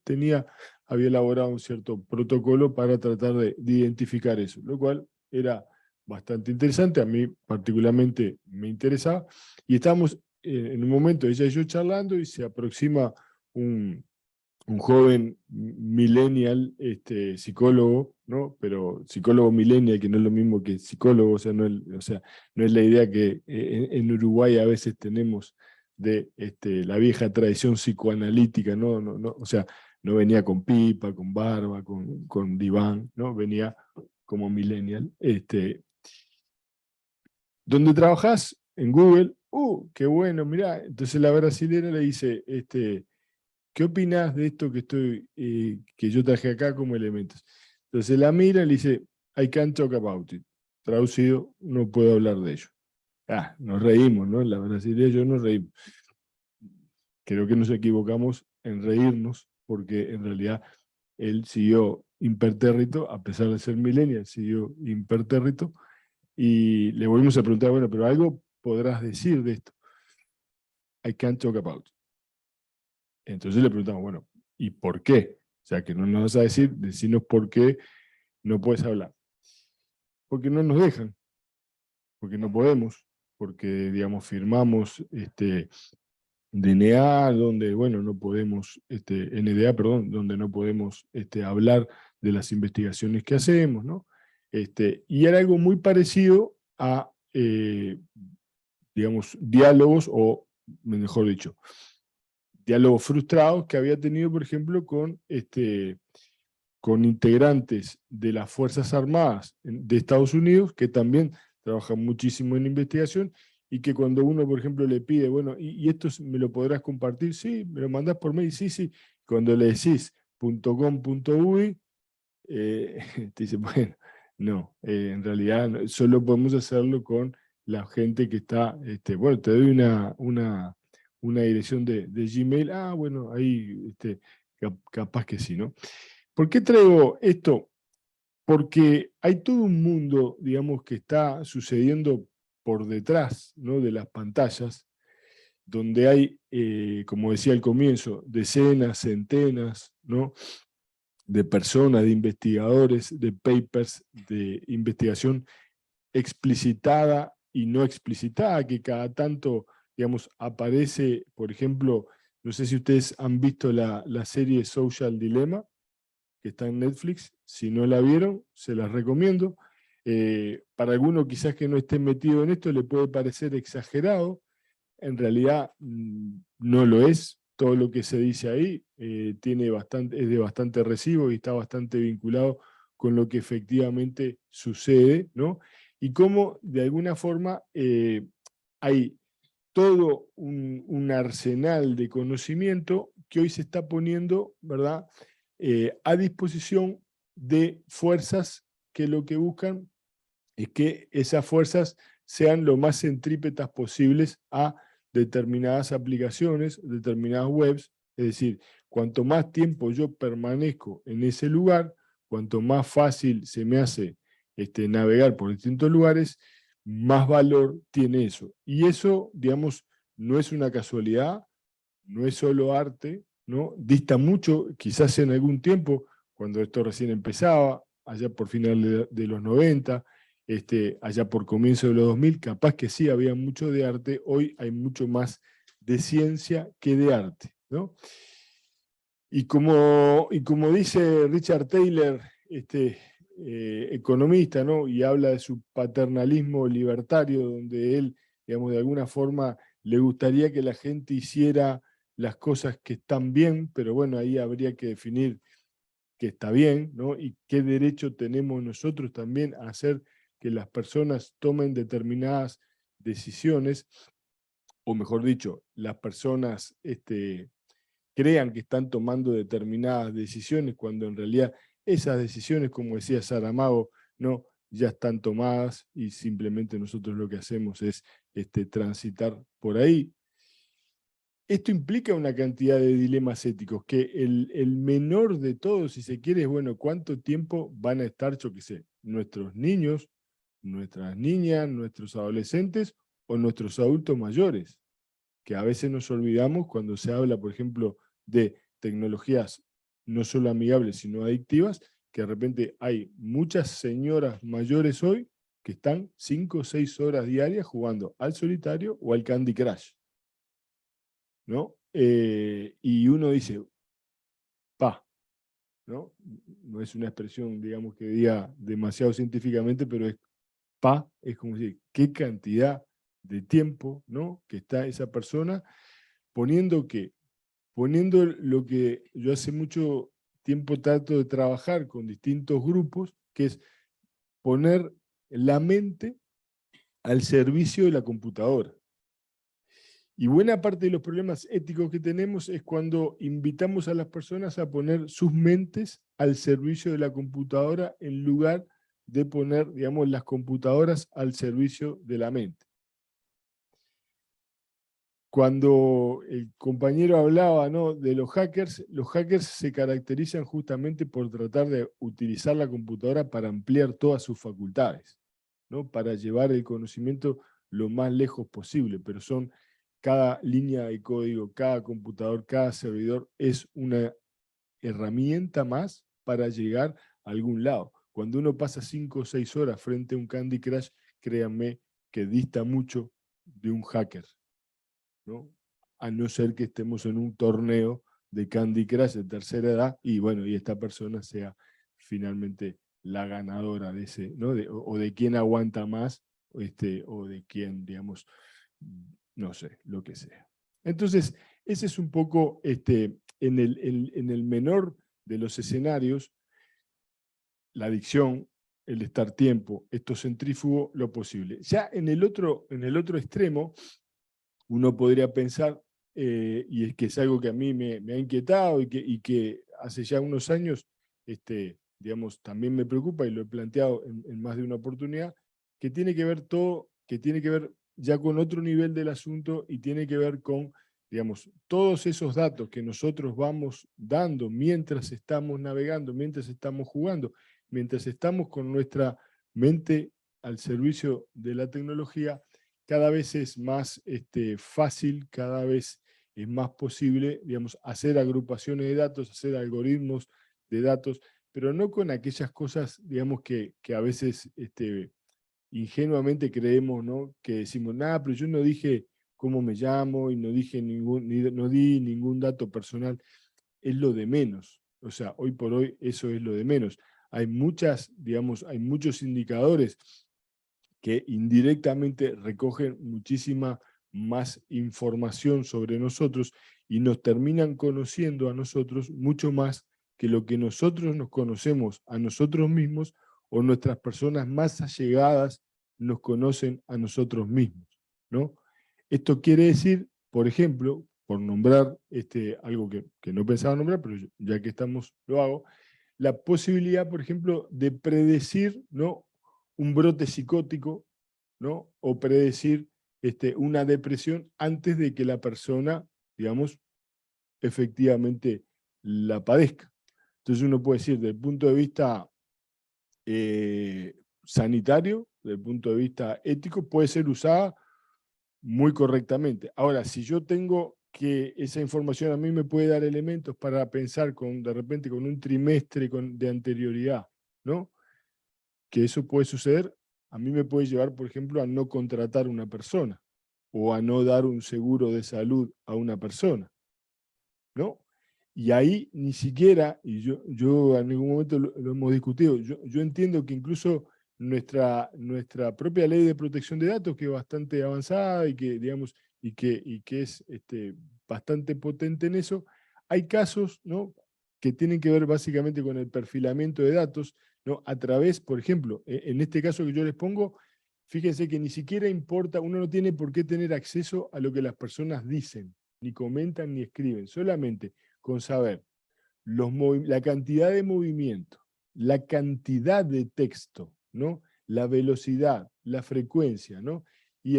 había elaborado un cierto protocolo para tratar de identificar eso, lo cual era bastante interesante, a mí particularmente me interesaba, y estábamos en un momento ella y yo charlando, y se aproxima un joven millennial, psicólogo, ¿no? Pero psicólogo millennial, que no es lo mismo que psicólogo, o sea, no es la idea que en Uruguay a veces tenemos de la vieja tradición psicoanalítica, ¿no? O sea, no venía con pipa, con barba, con diván, ¿no? Venía como millennial. ¿Dónde trabajás? En Google. Qué bueno, mirá. Entonces la brasilera le dice, ¿qué opinás de esto que yo traje acá como elementos? Entonces la mira y le dice, I can't talk about it. Traducido, no puedo hablar de ello. Nos reímos, ¿no? La brasileña y yo nos reímos. Creo que nos equivocamos en reírnos, porque en realidad él siguió impertérrito, a pesar de ser millennial, siguió impertérrito, y le volvimos a preguntar, bueno, pero algo podrás decir de esto. I can't talk about it. Entonces le preguntamos, bueno, ¿y por qué? O sea, que no nos vas a decirnos por qué no puedes hablar. Porque no nos dejan, porque no podemos, porque, digamos, firmamos DNA, donde, bueno, no podemos, NDA, perdón, donde no podemos hablar de las investigaciones que hacemos, ¿no? Y era algo muy parecido a, digamos, diálogos, o mejor dicho, diálogos frustrados que había tenido, por ejemplo, con integrantes de las Fuerzas Armadas de Estados Unidos, que también trabajan muchísimo en investigación, y que cuando uno, por ejemplo, le pide, bueno, ¿y esto me lo podrás compartir? Sí, me lo mandás por mail, sí, sí. Cuando le decís .com.uy, te dice, bueno, no, en realidad solo podemos hacerlo con la gente que está, bueno, te doy una dirección de Gmail, bueno, ahí capaz que sí, ¿no? ¿Por qué traigo esto? Porque hay todo un mundo, digamos, que está sucediendo por detrás, ¿no?, de las pantallas, donde hay, como decía al comienzo, decenas, centenas, ¿no?, de personas, de investigadores, de papers, de investigación explicitada y no explicitada, que cada tanto, digamos, aparece, por ejemplo, no sé si ustedes han visto la serie Social Dilemma, que está en Netflix. Si no la vieron, se las recomiendo. Para alguno quizás que no esté metido en esto le puede parecer exagerado. En realidad no lo es. Todo lo que se dice ahí es de bastante recibo y está bastante vinculado con lo que efectivamente sucede, ¿no? Y cómo de alguna forma hay todo un arsenal de conocimiento que hoy se está poniendo, ¿verdad?, a disposición de fuerzas que lo que buscan es que esas fuerzas sean lo más centrípetas posibles a determinadas aplicaciones, determinadas webs. Es decir, cuanto más tiempo yo permanezco en ese lugar, cuanto más fácil se me hace navegar por distintos lugares, más valor tiene eso. Y eso, digamos, no es una casualidad, no es solo arte, ¿no? Dista mucho, quizás en algún tiempo, cuando esto recién empezaba, allá por final de los 90, allá por comienzo de los 2000, capaz que sí había mucho de arte, hoy hay mucho más de ciencia que de arte, ¿no? Y como dice Richard Taylor, economista, ¿no?, y habla de su paternalismo libertario, donde él, digamos, de alguna forma le gustaría que la gente hiciera las cosas que están bien, pero bueno, ahí habría que definir qué está bien, ¿no?, y qué derecho tenemos nosotros también a hacer que las personas tomen determinadas decisiones, o mejor dicho, las personas crean que están tomando determinadas decisiones, cuando en realidad esas decisiones, como decía Saramago, no, ya están tomadas y simplemente nosotros lo que hacemos es transitar por ahí. Esto implica una cantidad de dilemas éticos, que el menor de todos, si se quiere, es, bueno, ¿cuánto tiempo van a estar, yo qué sé, nuestros niños, nuestras niñas, nuestros adolescentes o nuestros adultos mayores? Que a veces nos olvidamos cuando se habla, por ejemplo, de tecnologías no solo amigables, sino adictivas, que de repente hay muchas señoras mayores hoy que están 5 o 6 horas diarias jugando al solitario o al Candy Crush, ¿no? Y uno dice, ¿no? No es una expresión, digamos, que diga demasiado científicamente, pero es como decir, qué cantidad de tiempo, ¿no?, que está esa persona poniendo lo que yo hace mucho tiempo trato de trabajar con distintos grupos, que es poner la mente al servicio de la computadora. Y buena parte de los problemas éticos que tenemos es cuando invitamos a las personas a poner sus mentes al servicio de la computadora en lugar de poner, digamos, las computadoras al servicio de la mente. Cuando el compañero hablaba, ¿no?, de los hackers se caracterizan justamente por tratar de utilizar la computadora para ampliar todas sus facultades, ¿no?, para llevar el conocimiento lo más lejos posible, pero cada línea de código, cada computador, cada servidor es una herramienta más para llegar a algún lado. Cuando uno pasa 5 o 6 horas frente a un Candy Crush, créanme que dista mucho de un hacker, ¿no? A no ser que estemos en un torneo de Candy Crush de tercera edad y bueno, y esta persona sea finalmente la ganadora de ese, ¿no?, o de quién aguanta más, o de quién, digamos, no sé, lo que sea. Entonces, ese es un poco, en el menor de los escenarios, la adicción, el estar tiempo, esto centrífugo, lo posible. Ya en el otro extremo, uno podría pensar, y es que es algo que a mí me ha inquietado y que hace ya unos años, digamos, también me preocupa y lo he planteado en más de una oportunidad, que tiene que ver ya con otro nivel del asunto y tiene que ver con, digamos, todos esos datos que nosotros vamos dando mientras estamos navegando, mientras estamos jugando, mientras estamos con nuestra mente al servicio de la tecnología, cada vez es más fácil, cada vez es más posible, digamos, hacer agrupaciones de datos, hacer algoritmos de datos, pero no con aquellas cosas, digamos, que a veces ingenuamente creemos, ¿no?, que decimos, nada, pero yo no dije cómo me llamo y no dije no di ningún dato personal. Es lo de menos. O sea, hoy por hoy eso es lo de menos. Hay muchos indicadores que indirectamente recogen muchísima más información sobre nosotros y nos terminan conociendo a nosotros mucho más que lo que nosotros nos conocemos a nosotros mismos o nuestras personas más allegadas nos conocen a nosotros mismos, ¿no? Esto quiere decir, por ejemplo, por nombrar algo que no pensaba nombrar, pero ya que estamos, lo hago, la posibilidad, por ejemplo, de predecir, ¿no?, un brote psicótico, ¿no?, o predecir una depresión antes de que la persona, digamos, efectivamente la padezca. Entonces uno puede decir, desde el punto de vista sanitario, desde el punto de vista ético, puede ser usada muy correctamente. Ahora, si yo tengo que esa información a mí me puede dar elementos para pensar de repente con un trimestre de anterioridad, ¿no?, que eso puede suceder, a mí me puede llevar, por ejemplo, a no contratar una persona o a no dar un seguro de salud a una persona, ¿no? Y ahí ni siquiera, y yo en ningún momento lo hemos discutido, yo entiendo que incluso nuestra propia ley de protección de datos, que es bastante avanzada y que, digamos, y que es bastante potente en eso, hay casos, ¿no?, que tienen que ver básicamente con el perfilamiento de datos, ¿no?, a través, por ejemplo, en este caso que yo les pongo, fíjense que ni siquiera importa, uno no tiene por qué tener acceso a lo que las personas dicen, ni comentan, ni escriben, solamente con saber la cantidad de movimiento, la cantidad de texto, ¿no?, la velocidad, la frecuencia, ¿no?, y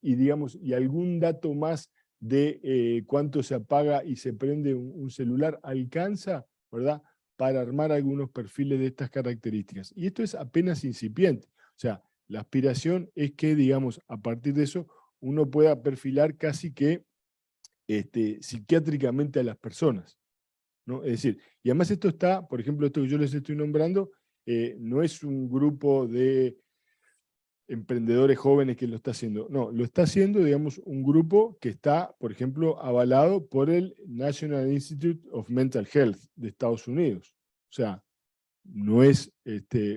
digamos, y algún dato más de cuánto se apaga y se prende un celular, alcanza, ¿verdad?, para armar algunos perfiles de estas características. Y esto es apenas incipiente. O sea, la aspiración es que, digamos, a partir de eso, uno pueda perfilar casi que psiquiátricamente a las personas, ¿no? Es decir, y además esto está, por ejemplo, esto que yo les estoy nombrando, no es un grupo de emprendedores jóvenes que lo está haciendo, no, lo está haciendo, digamos, un grupo que está, por ejemplo, avalado por el National Institute of Mental Health de Estados Unidos. O sea, no es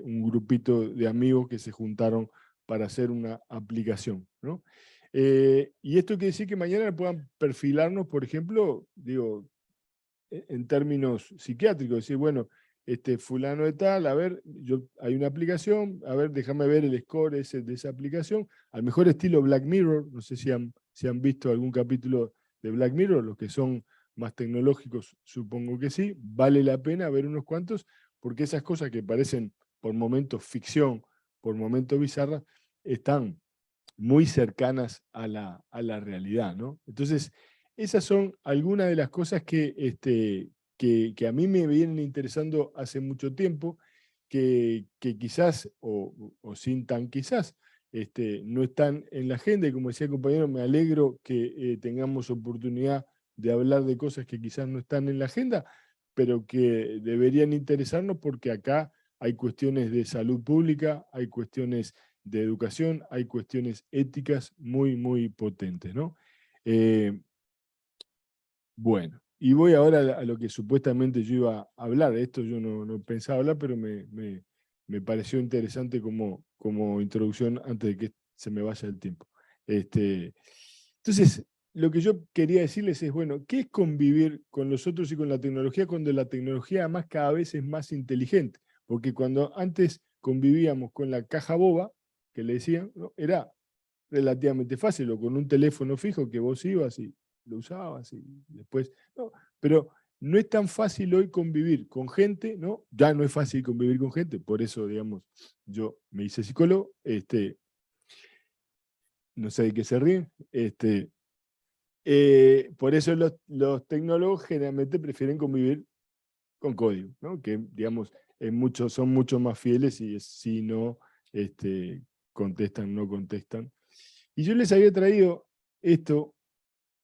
un grupito de amigos que se juntaron para hacer una aplicación, ¿no? Y esto quiere decir que mañana puedan perfilarnos, por ejemplo, digo, en términos psiquiátricos, decir, bueno, fulano de tal, a ver, hay una aplicación, a ver, déjame ver el score de esa aplicación, al mejor estilo Black Mirror, no sé si han si han visto algún capítulo de Black Mirror, los que son más tecnológicos supongo que sí, vale la pena ver unos cuantos, porque esas cosas que parecen por momentos ficción, por momentos bizarras, están muy cercanas a la realidad, ¿no? Entonces, esas son algunas de las cosas que a mí me vienen interesando hace mucho tiempo, que quizás, o sin tan quizás, no están en la agenda, y como decía el compañero, me alegro que tengamos oportunidad de hablar de cosas que quizás no están en la agenda, pero que deberían interesarnos porque acá hay cuestiones de salud pública, hay cuestiones de educación, hay cuestiones éticas muy, muy potentes, ¿no? Bueno, y voy ahora a lo que supuestamente yo iba a hablar. Esto yo no pensaba hablar, pero me pareció interesante como introducción antes de que se me vaya el tiempo. Entonces, lo que yo quería decirles es, bueno, ¿qué es convivir con los otros y con la tecnología cuando la tecnología además cada vez es más inteligente? Porque cuando antes convivíamos con la caja boba, que le decían, ¿no? Era relativamente fácil, o con un teléfono fijo que vos ibas y lo usabas y después, no, pero no es tan fácil hoy convivir con gente, ¿no? Ya no es fácil convivir con gente, por eso, digamos, yo me hice psicólogo, no sé de qué se ríen, por eso los tecnólogos generalmente prefieren convivir con código, ¿no? Que, digamos, son mucho más fieles y si no contestan, no contestan. Y yo les había traído esto,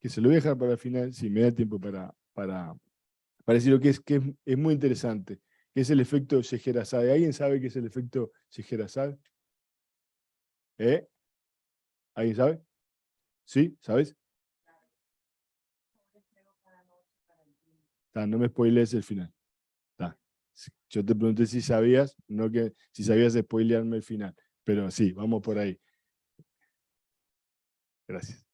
que se lo voy a dejar para el final, si me da tiempo para decir lo que es muy interesante, que es el efecto Scheherazade. ¿Alguien sabe qué es el efecto Scheherazade? ¿Alguien sabe? ¿Sí? ¿Sabes? No me spoilees el final. Yo te pregunté si sabías, no que si sabías spoilearme el final. Pero sí, vamos por ahí. Gracias.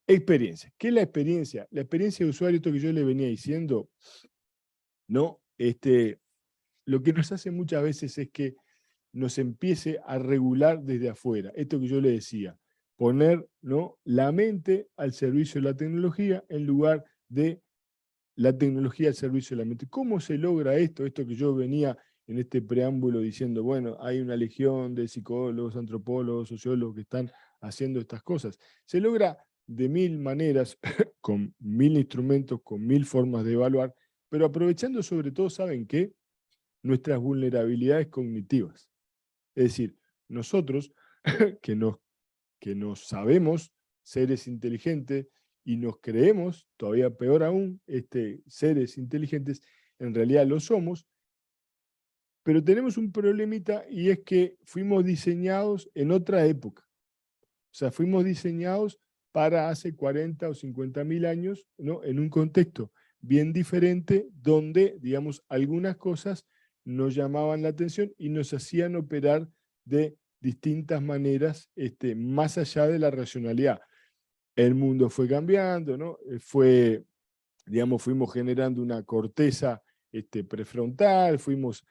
Experiencia. ¿Qué es la experiencia? La experiencia de usuario, esto que yo le venía diciendo, ¿no? Lo que nos hace muchas veces es que nos empiece a regular desde afuera. Esto que yo le decía, poner, ¿no?, la mente al servicio de la tecnología en lugar de la tecnología al servicio de la mente. ¿Cómo se logra esto? Esto que yo venía en este preámbulo diciendo, bueno, hay una legión de psicólogos, antropólogos, sociólogos que están haciendo estas cosas. Se logra de 1000 maneras, con 1000 instrumentos, con 1000 formas de evaluar, pero aprovechando sobre todo, ¿saben qué? Nuestras vulnerabilidades cognitivas. Es decir, nosotros que nos sabemos seres inteligentes y nos creemos, todavía peor aún, seres inteligentes, en realidad lo somos, pero tenemos un problemita y es que fuimos diseñados en otra época. O sea, fuimos diseñados para hace 40 o 50.000 años, ¿no?, en un contexto bien diferente donde, digamos, algunas cosas nos llamaban la atención y nos hacían operar de distintas maneras, más allá de la racionalidad. El mundo fue cambiando, ¿no? Fuimos generando una corteza prefrontal, fuimos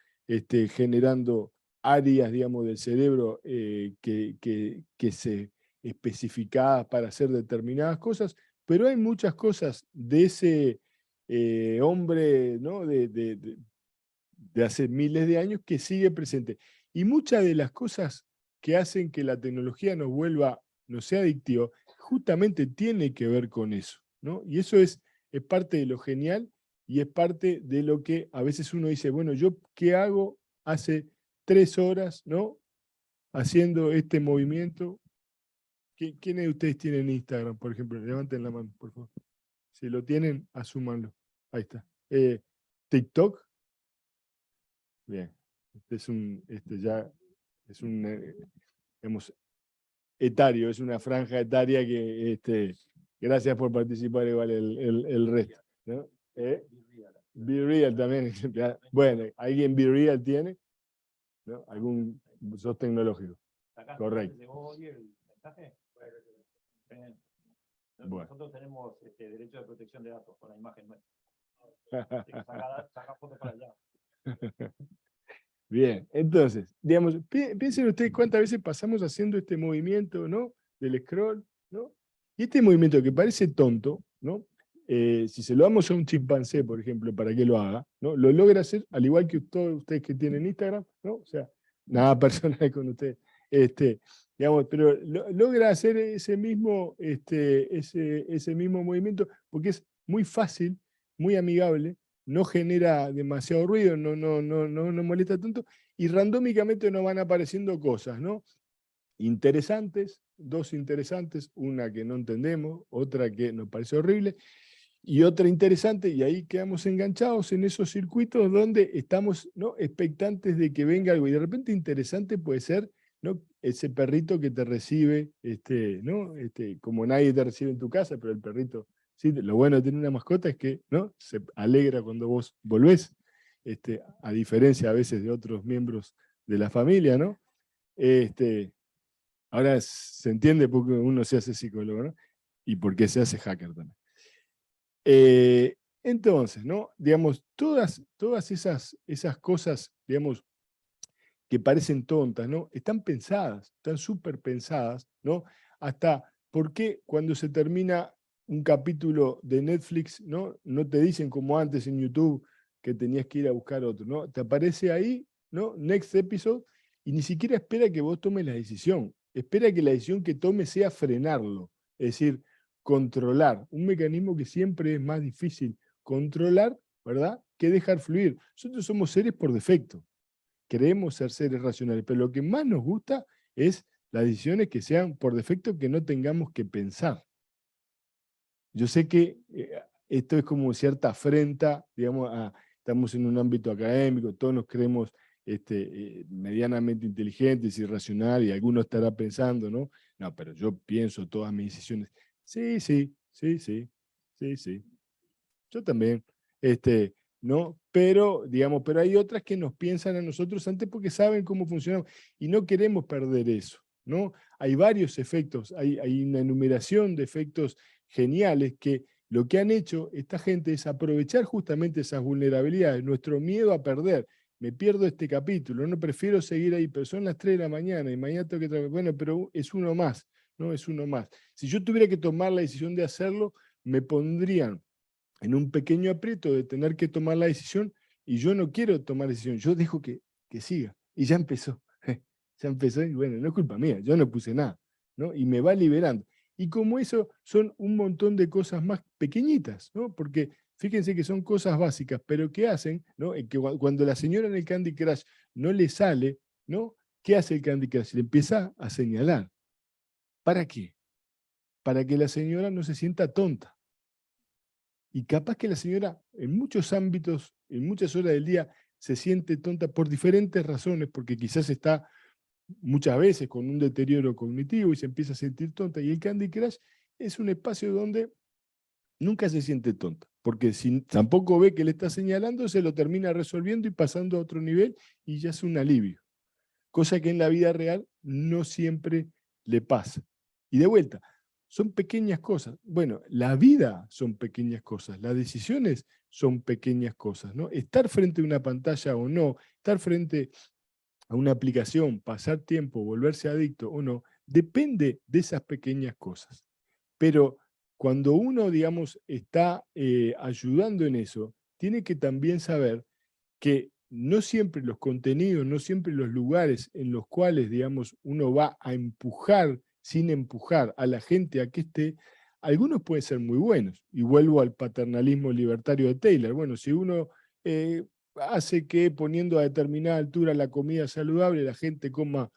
generando áreas, digamos, del cerebro que se especificadas para hacer determinadas cosas, pero hay muchas cosas de ese hombre, ¿no?, de hace miles de años que sigue presente. Y muchas de las cosas que hacen que la tecnología nos sea adictiva, justamente tiene que ver con eso, ¿no? Y eso es parte de lo genial y es parte de lo que a veces uno dice, bueno, ¿yo qué hago hace 3 horas, ¿no?, haciendo este movimiento? ¿Quiénes de ustedes tienen Instagram, por ejemplo? Levanten la mano, por favor. Si lo tienen, asúmanlo. Ahí está. TikTok. Bien. Ya es un, digamos, etario, es una franja etaria que, gracias por participar igual el resto, ¿no? Be Real también. Bueno, ¿alguien Be Real tiene? ¿No? ¿Sos tecnológico? Correcto. Bueno. Nosotros tenemos derecho de protección de datos con la imagen nuestra. Saca fotos para allá. Bien, entonces, digamos, piensen ustedes cuántas veces pasamos haciendo este movimiento, ¿no?, del scroll, ¿no? Y este movimiento que parece tonto, ¿no? Si se lo damos a un chimpancé, por ejemplo, para que lo haga, ¿no? Lo logra hacer, al igual que todos ustedes que tienen Instagram, ¿no? O sea, nada personal con ustedes. Digamos, pero logra hacer ese mismo movimiento porque es muy fácil, muy amigable, no genera demasiado ruido, no molesta tanto, y randómicamente nos van apareciendo cosas, ¿no? Interesantes, dos interesantes, una que no entendemos, otra que nos parece horrible, y otra interesante, y ahí quedamos enganchados en esos circuitos donde estamos, ¿no?, expectantes de que venga algo, y de repente interesante puede ser, ¿no?, ese perrito que te recibe, ¿no?, como nadie te recibe en tu casa, pero el perrito, sí, lo bueno de tener una mascota es que, ¿no?, se alegra cuando vos volvés, a diferencia a veces de otros miembros de la familia, ¿no? Ahora se entiende por qué uno se hace psicólogo, ¿no? Y por qué se hace hacker también. Entonces, ¿no? Digamos, todas esas cosas, digamos, que parecen tontas, ¿no? Están pensadas, están súper pensadas, ¿no? Hasta por qué cuando se termina un capítulo de Netflix, ¿no? No te dicen como antes en YouTube que tenías que ir a buscar otro, ¿no? Te aparece ahí, ¿no? Next episode, y ni siquiera espera que vos tomes la decisión. Espera que la decisión que tomes sea frenarlo. Es decir, controlar. Un mecanismo que siempre es más difícil controlar, ¿verdad?, que dejar fluir. Nosotros somos seres por defecto. Creemos ser seres racionales, pero lo que más nos gusta es las decisiones que sean por defecto, que no tengamos que pensar. Yo sé que esto es como cierta afrenta, digamos, estamos en un ámbito académico, todos nos creemos medianamente inteligentes y racionales, y alguno estará pensando, ¿no? No, pero yo pienso todas mis decisiones. Sí, sí, sí, sí, sí, sí. Yo también, ¿no? Pero, digamos, pero hay otras que nos piensan a nosotros antes porque saben cómo funcionamos y no queremos perder eso, ¿no? Hay varios efectos, hay una enumeración de efectos geniales que lo que han hecho esta gente es aprovechar justamente esas vulnerabilidades, nuestro miedo a perder. Me pierdo este capítulo, no prefiero seguir ahí, pero son las 3 de la mañana y mañana tengo que trabajar. Bueno, pero es uno más, ¿no? Es uno más. Si yo tuviera que tomar la decisión de hacerlo, me pondrían en un pequeño aprieto de tener que tomar la decisión, y yo no quiero tomar decisión, yo dejo que siga, y ya empezó, ya empezó, y bueno, no es culpa mía, yo no puse nada, ¿no? Y me va liberando. Y como eso son un montón de cosas más pequeñitas, ¿no? Porque fíjense que son cosas básicas, pero ¿qué hacen? ¿No? Que cuando la señora en el Candy Crush no le sale, ¿no? ¿Qué hace el Candy Crush? Le empieza a señalar. ¿Para qué? Para que la señora no se sienta tonta. Y capaz que la señora en muchos ámbitos, en muchas horas del día, se siente tonta por diferentes razones, porque quizás está muchas veces con un deterioro cognitivo y se empieza a sentir tonta. Y el Candy Crush es un espacio donde nunca se siente tonta, porque si tampoco ve que le está señalando, se lo termina resolviendo y pasando a otro nivel y ya es un alivio. Cosa que en la vida real no siempre le pasa. Y de vuelta, son pequeñas cosas. Bueno, la vida son pequeñas cosas, las decisiones son pequeñas cosas, ¿no? Estar frente a una pantalla o no, estar frente a una aplicación, pasar tiempo, volverse adicto o no, depende de esas pequeñas cosas. Pero cuando uno, digamos, está ayudando en eso, tiene que también saber que no siempre los contenidos, no siempre los lugares en los cuales, digamos, uno va a empujar, sin empujar a la gente a que esté, algunos pueden ser muy buenos. Y vuelvo al paternalismo libertario de Taylor. Bueno, si uno hace que poniendo a determinada altura la comida saludable, la gente coma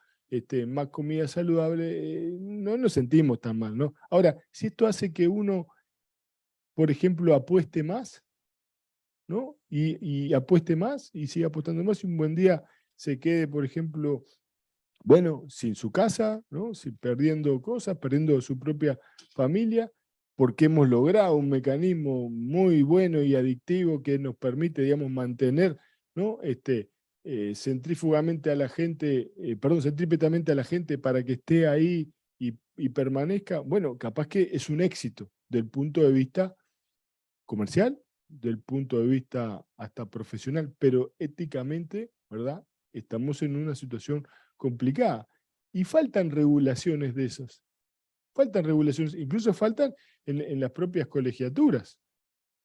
más comida saludable, no nos sentimos tan mal, ¿no? Ahora, si esto hace que uno, por ejemplo, apueste más, ¿no? Y apueste más y siga apostando más, y un buen día se quede, por ejemplo, bueno, sin su casa, ¿no? Perdiendo cosas, perdiendo su propia familia, porque hemos logrado un mecanismo muy bueno y adictivo que nos permite, digamos, mantener, ¿no? Centrífugamente a la gente, centrípetamente a la gente para que esté ahí y permanezca. Bueno, capaz que es un éxito del punto de vista comercial, del punto de vista hasta profesional, pero éticamente, ¿verdad? Estamos en una situación complicada y faltan regulaciones de esas. faltan regulaciones, incluso faltan en las propias colegiaturas,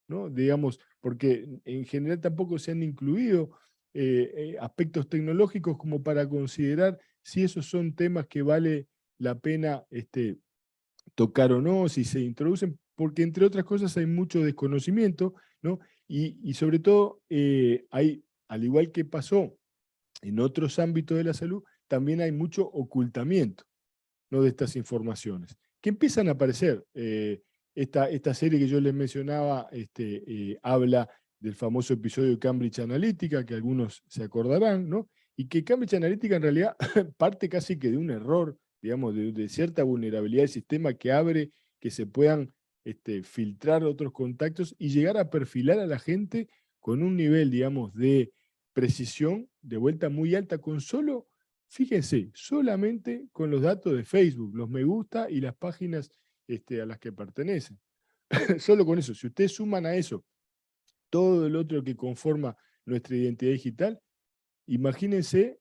¿no? Digamos, porque en general tampoco se han incluido aspectos tecnológicos como para considerar si esos son temas que vale la pena tocar o no, si se introducen, porque entre otras cosas hay mucho desconocimiento, ¿no? Y sobre todo hay, al igual que pasó en otros ámbitos de la salud, también hay mucho ocultamiento, ¿no? De estas informaciones, que empiezan a aparecer. Esta serie que yo les mencionaba habla del famoso episodio de Cambridge Analytica, que algunos se acordarán, ¿no? Y que Cambridge Analytica en realidad parte casi que de un error, digamos, de cierta vulnerabilidad del sistema que abre que se puedan filtrar otros contactos y llegar a perfilar a la gente con un nivel, digamos, de precisión de vuelta muy alta con solo, fíjense, solamente con los datos de Facebook, los me gusta y las páginas a las que pertenecen. Solo con eso, si ustedes suman a eso todo el otro que conforma nuestra identidad digital, imagínense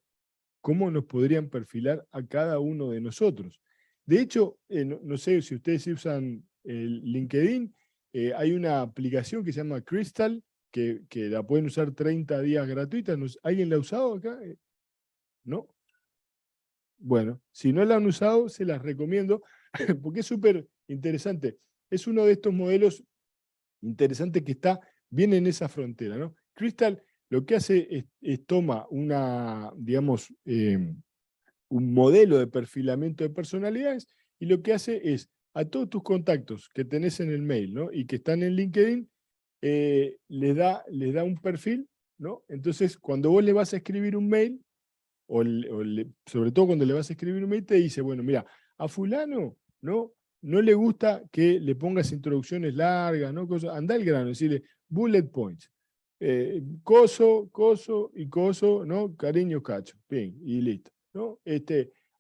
cómo nos podrían perfilar a cada uno de nosotros. De hecho, no sé si ustedes usan el LinkedIn, hay una aplicación que se llama Crystal, que la pueden usar 30 días gratuita. ¿Alguien la ha usado acá? ¿No? Bueno, si no la han usado, se las recomiendo, porque es súper interesante. Es uno de estos modelos interesantes que está bien en esa frontera, ¿no? Crystal lo que hace es toma digamos, un modelo de perfilamiento de personalidades y lo que hace es a todos tus contactos que tenés en el mail, ¿no? Y que están en LinkedIn, les da un perfil, ¿no? Entonces, cuando vos le vas a escribir un mail, sobre todo cuando le vas a escribir un mail, te dice, bueno, mira, a fulano, ¿no? No le gusta que le pongas introducciones largas, ¿no? Anda al grano, decirle bullet points. Coso, coso y coso, ¿no? Cariño, cacho, ping, y listo, ¿no?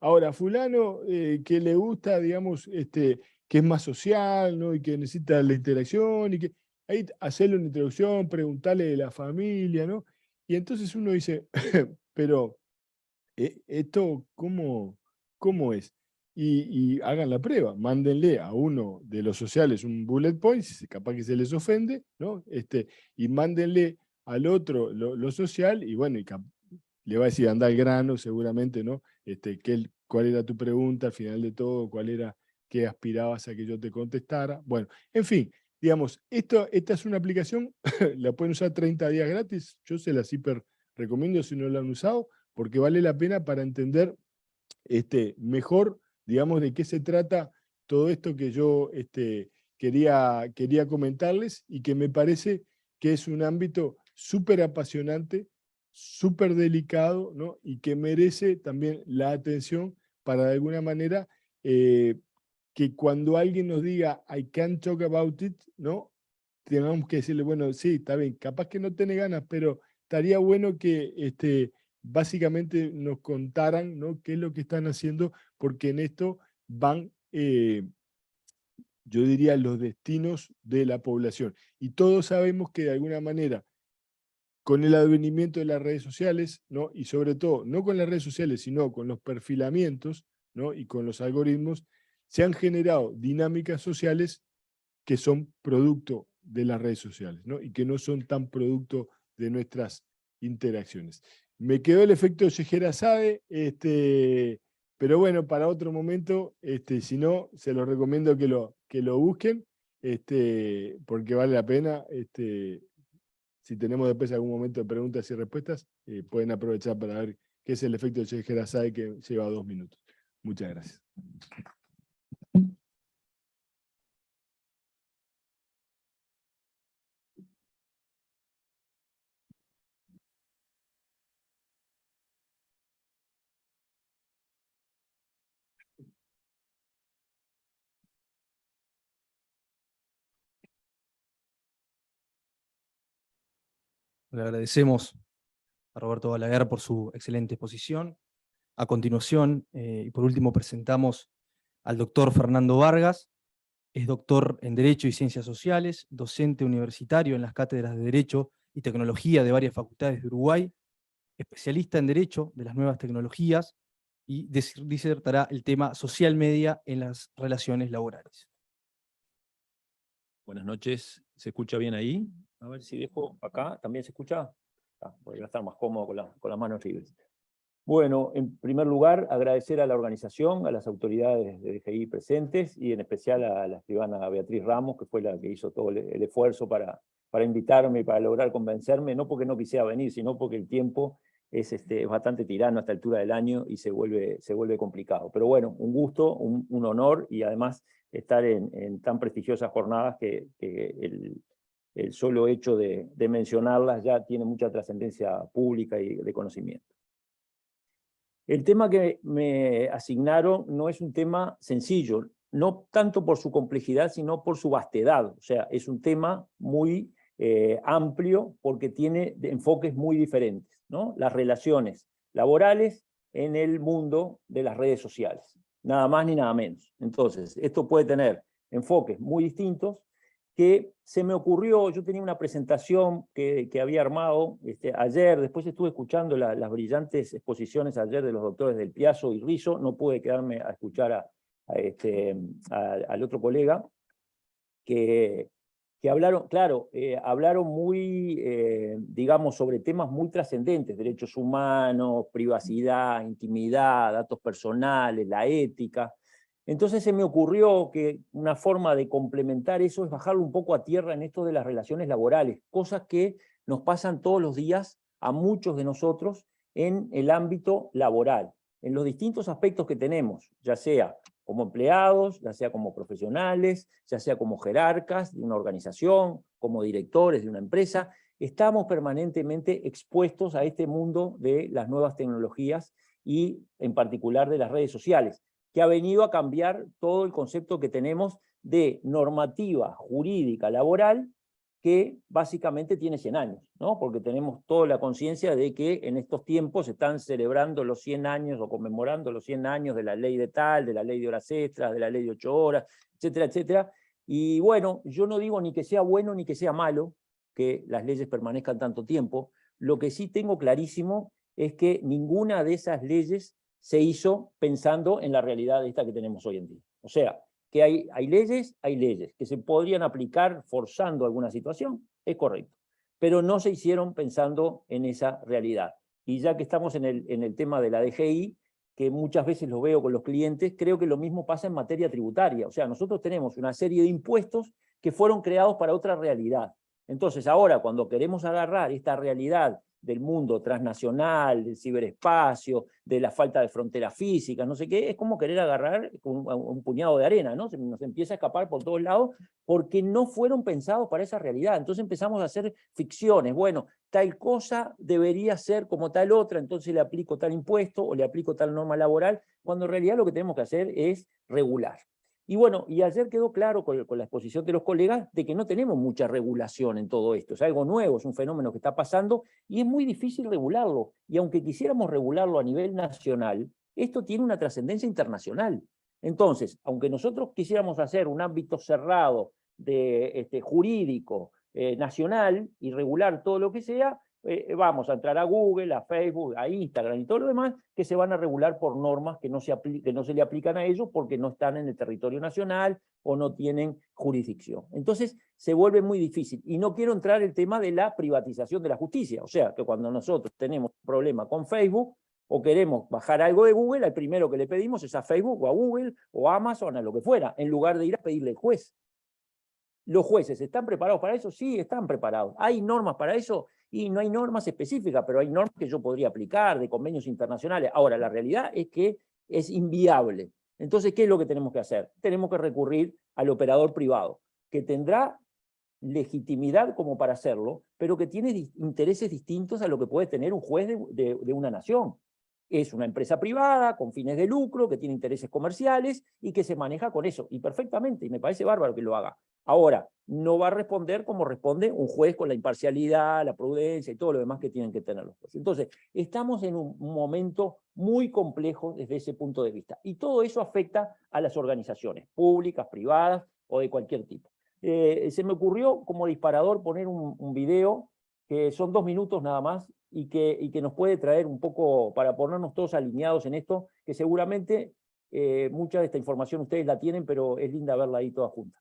Ahora, fulano que le gusta, digamos, que es más social, ¿no? Y que necesita la interacción, y que ahí hacerle una introducción, preguntarle de la familia, ¿no? Y entonces uno dice, pero ¿esto cómo es? Y hagan la prueba, mándenle a uno de los sociales un bullet point, capaz que se les ofende, ¿no? Y mándenle al otro lo social, y bueno, le va a decir, anda al grano, seguramente, ¿no? ¿Cuál era tu pregunta al final de todo? ¿Cuál era qué aspirabas a que yo te contestara? Bueno, en fin, digamos, esta es una aplicación, la pueden usar 30 días gratis, yo se las hiper recomiendo si no la han usado, porque vale la pena para entender mejor, digamos, de qué se trata todo esto que yo quería comentarles y que me parece que es un ámbito súper apasionante, súper delicado, ¿no? Y que merece también la atención para de alguna manera que cuando alguien nos diga I can't talk about it, ¿no? Tengamos que decirle, bueno, sí, está bien, capaz que no tiene ganas, pero estaría bueno que básicamente nos contaran, ¿no? Qué es lo que están haciendo, porque en esto van, yo diría, los destinos de la población. Y todos sabemos que de alguna manera, con el advenimiento de las redes sociales, ¿no? Y sobre todo, no con las redes sociales, sino con los perfilamientos, ¿no? Y con los algoritmos, se han generado dinámicas sociales que son producto de las redes sociales, ¿no? Y que no son tan producto de nuestras interacciones. Me quedó el efecto Scheherazade, pero bueno, para otro momento, si no, se los recomiendo que lo busquen, porque vale la pena. Si tenemos después algún momento de preguntas y respuestas, pueden aprovechar para ver qué es el efecto Scheherazade, que lleva 2 minutos. Muchas gracias. Le agradecemos a Roberto Balaguer por su excelente exposición. A continuación, y por último, presentamos al doctor Fernando Vargas. Es doctor en Derecho y Ciencias Sociales, docente universitario en las cátedras de Derecho y Tecnología de varias facultades de Uruguay, especialista en Derecho de las Nuevas Tecnologías, y disertará el tema social media en las relaciones laborales. Buenas noches, ¿se escucha bien ahí? A ver si dejo acá, ¿también se escucha? Podría estar más cómodo con las manos libres. Bueno, en primer lugar, agradecer a la organización, a las autoridades de DGI presentes y en especial a la escribana Beatriz Ramos, que fue la que hizo todo el esfuerzo para invitarme y para lograr convencerme, no porque no quisiera venir, sino porque el tiempo es bastante tirano a esta altura del año y se vuelve complicado. Pero bueno, un gusto, un honor y además estar en tan prestigiosas jornadas que el solo hecho de mencionarlas ya tiene mucha trascendencia pública y de conocimiento. El tema que me asignaron no es un tema sencillo, no tanto por su complejidad, sino por su vastedad. O sea, es un tema muy amplio porque tiene enfoques muy diferentes, ¿no? Las relaciones laborales en el mundo de las redes sociales, nada más ni nada menos. Entonces, esto puede tener enfoques muy distintos que se me ocurrió. Yo tenía una presentación que había armado ayer, después estuve escuchando las brillantes exposiciones ayer de los doctores Del Piazzo y Rizzo, no pude quedarme a escuchar al otro colega, que hablaron, claro, hablaron muy, digamos, sobre temas muy trascendentes, derechos humanos, privacidad, intimidad, datos personales, la ética. Entonces se me ocurrió que una forma de complementar eso es bajarlo un poco a tierra en esto de las relaciones laborales, cosas que nos pasan todos los días a muchos de nosotros en el ámbito laboral, en los distintos aspectos que tenemos, ya sea como empleados, ya sea como profesionales, ya sea como jerarcas de una organización, como directores de una empresa. Estamos permanentemente expuestos a este mundo de las nuevas tecnologías y en particular de las redes sociales, que ha venido a cambiar todo el concepto que tenemos de normativa jurídica laboral, que básicamente tiene 100 años, ¿no? Porque tenemos toda la conciencia de que en estos tiempos se están celebrando los 100 años o conmemorando los 100 años de la ley de tal, de la ley de horas extras, de la ley de 8 horas, etcétera, etcétera. Y bueno, yo no digo ni que sea bueno ni que sea malo que las leyes permanezcan tanto tiempo. Lo que sí tengo clarísimo es que ninguna de esas leyes se hizo pensando en la realidad esta que tenemos hoy en día. O sea, que hay leyes que se podrían aplicar forzando alguna situación, es correcto, pero no se hicieron pensando en esa realidad. Y ya que estamos en el tema de la DGI, que muchas veces lo veo con los clientes, creo que lo mismo pasa en materia tributaria. O sea, nosotros tenemos una serie de impuestos que fueron creados para otra realidad. Entonces ahora, cuando queremos agarrar esta realidad del mundo transnacional, del ciberespacio, de la falta de fronteras físicas, no sé qué, es como querer agarrar un puñado de arena, ¿no? Se nos empieza a escapar por todos lados porque no fueron pensados para esa realidad. Entonces empezamos a hacer ficciones. Bueno, tal cosa debería ser como tal otra, entonces le aplico tal impuesto o le aplico tal norma laboral, cuando en realidad lo que tenemos que hacer es regular. Y bueno, y ayer quedó claro con la exposición de los colegas de que no tenemos mucha regulación en todo esto. Es algo nuevo, es un fenómeno que está pasando y es muy difícil regularlo. Y aunque quisiéramos regularlo a nivel nacional, esto tiene una trascendencia internacional. Entonces, aunque nosotros quisiéramos hacer un ámbito cerrado de jurídico nacional y regular todo lo que sea, vamos a entrar a Google, a Facebook, a Instagram y todo lo demás, que se van a regular por normas que no se le aplican a ellos porque no están en el territorio nacional o no tienen jurisdicción. Entonces se vuelve muy difícil. Y no quiero entrar en el tema de la privatización de la justicia. O sea, que cuando nosotros tenemos un problema con Facebook o queremos bajar algo de Google, al primero que le pedimos es a Facebook o a Google o a Amazon, a lo que fuera, en lugar de ir a pedirle al juez. ¿Los jueces están preparados para eso? Sí, están preparados. ¿Hay normas para eso? Y no hay normas específicas, pero hay normas que yo podría aplicar de convenios internacionales. Ahora, la realidad es que es inviable. Entonces, ¿qué es lo que tenemos que hacer? Tenemos que recurrir al operador privado, que tendrá legitimidad como para hacerlo, pero que tiene intereses distintos a lo que puede tener un juez de una nación. Es una empresa privada con fines de lucro, que tiene intereses comerciales y que se maneja con eso. Y perfectamente, y me parece bárbaro que lo haga. Ahora, no va a responder como responde un juez con la imparcialidad, la prudencia y todo lo demás que tienen que tener los jueces. Entonces, estamos en un momento muy complejo desde ese punto de vista. Y todo eso afecta a las organizaciones públicas, privadas o de cualquier tipo. Se me ocurrió como disparador poner un video que son 2 minutos nada más y que nos puede traer un poco, para ponernos todos alineados en esto, que seguramente mucha de esta información ustedes la tienen, pero es linda verla ahí toda junta.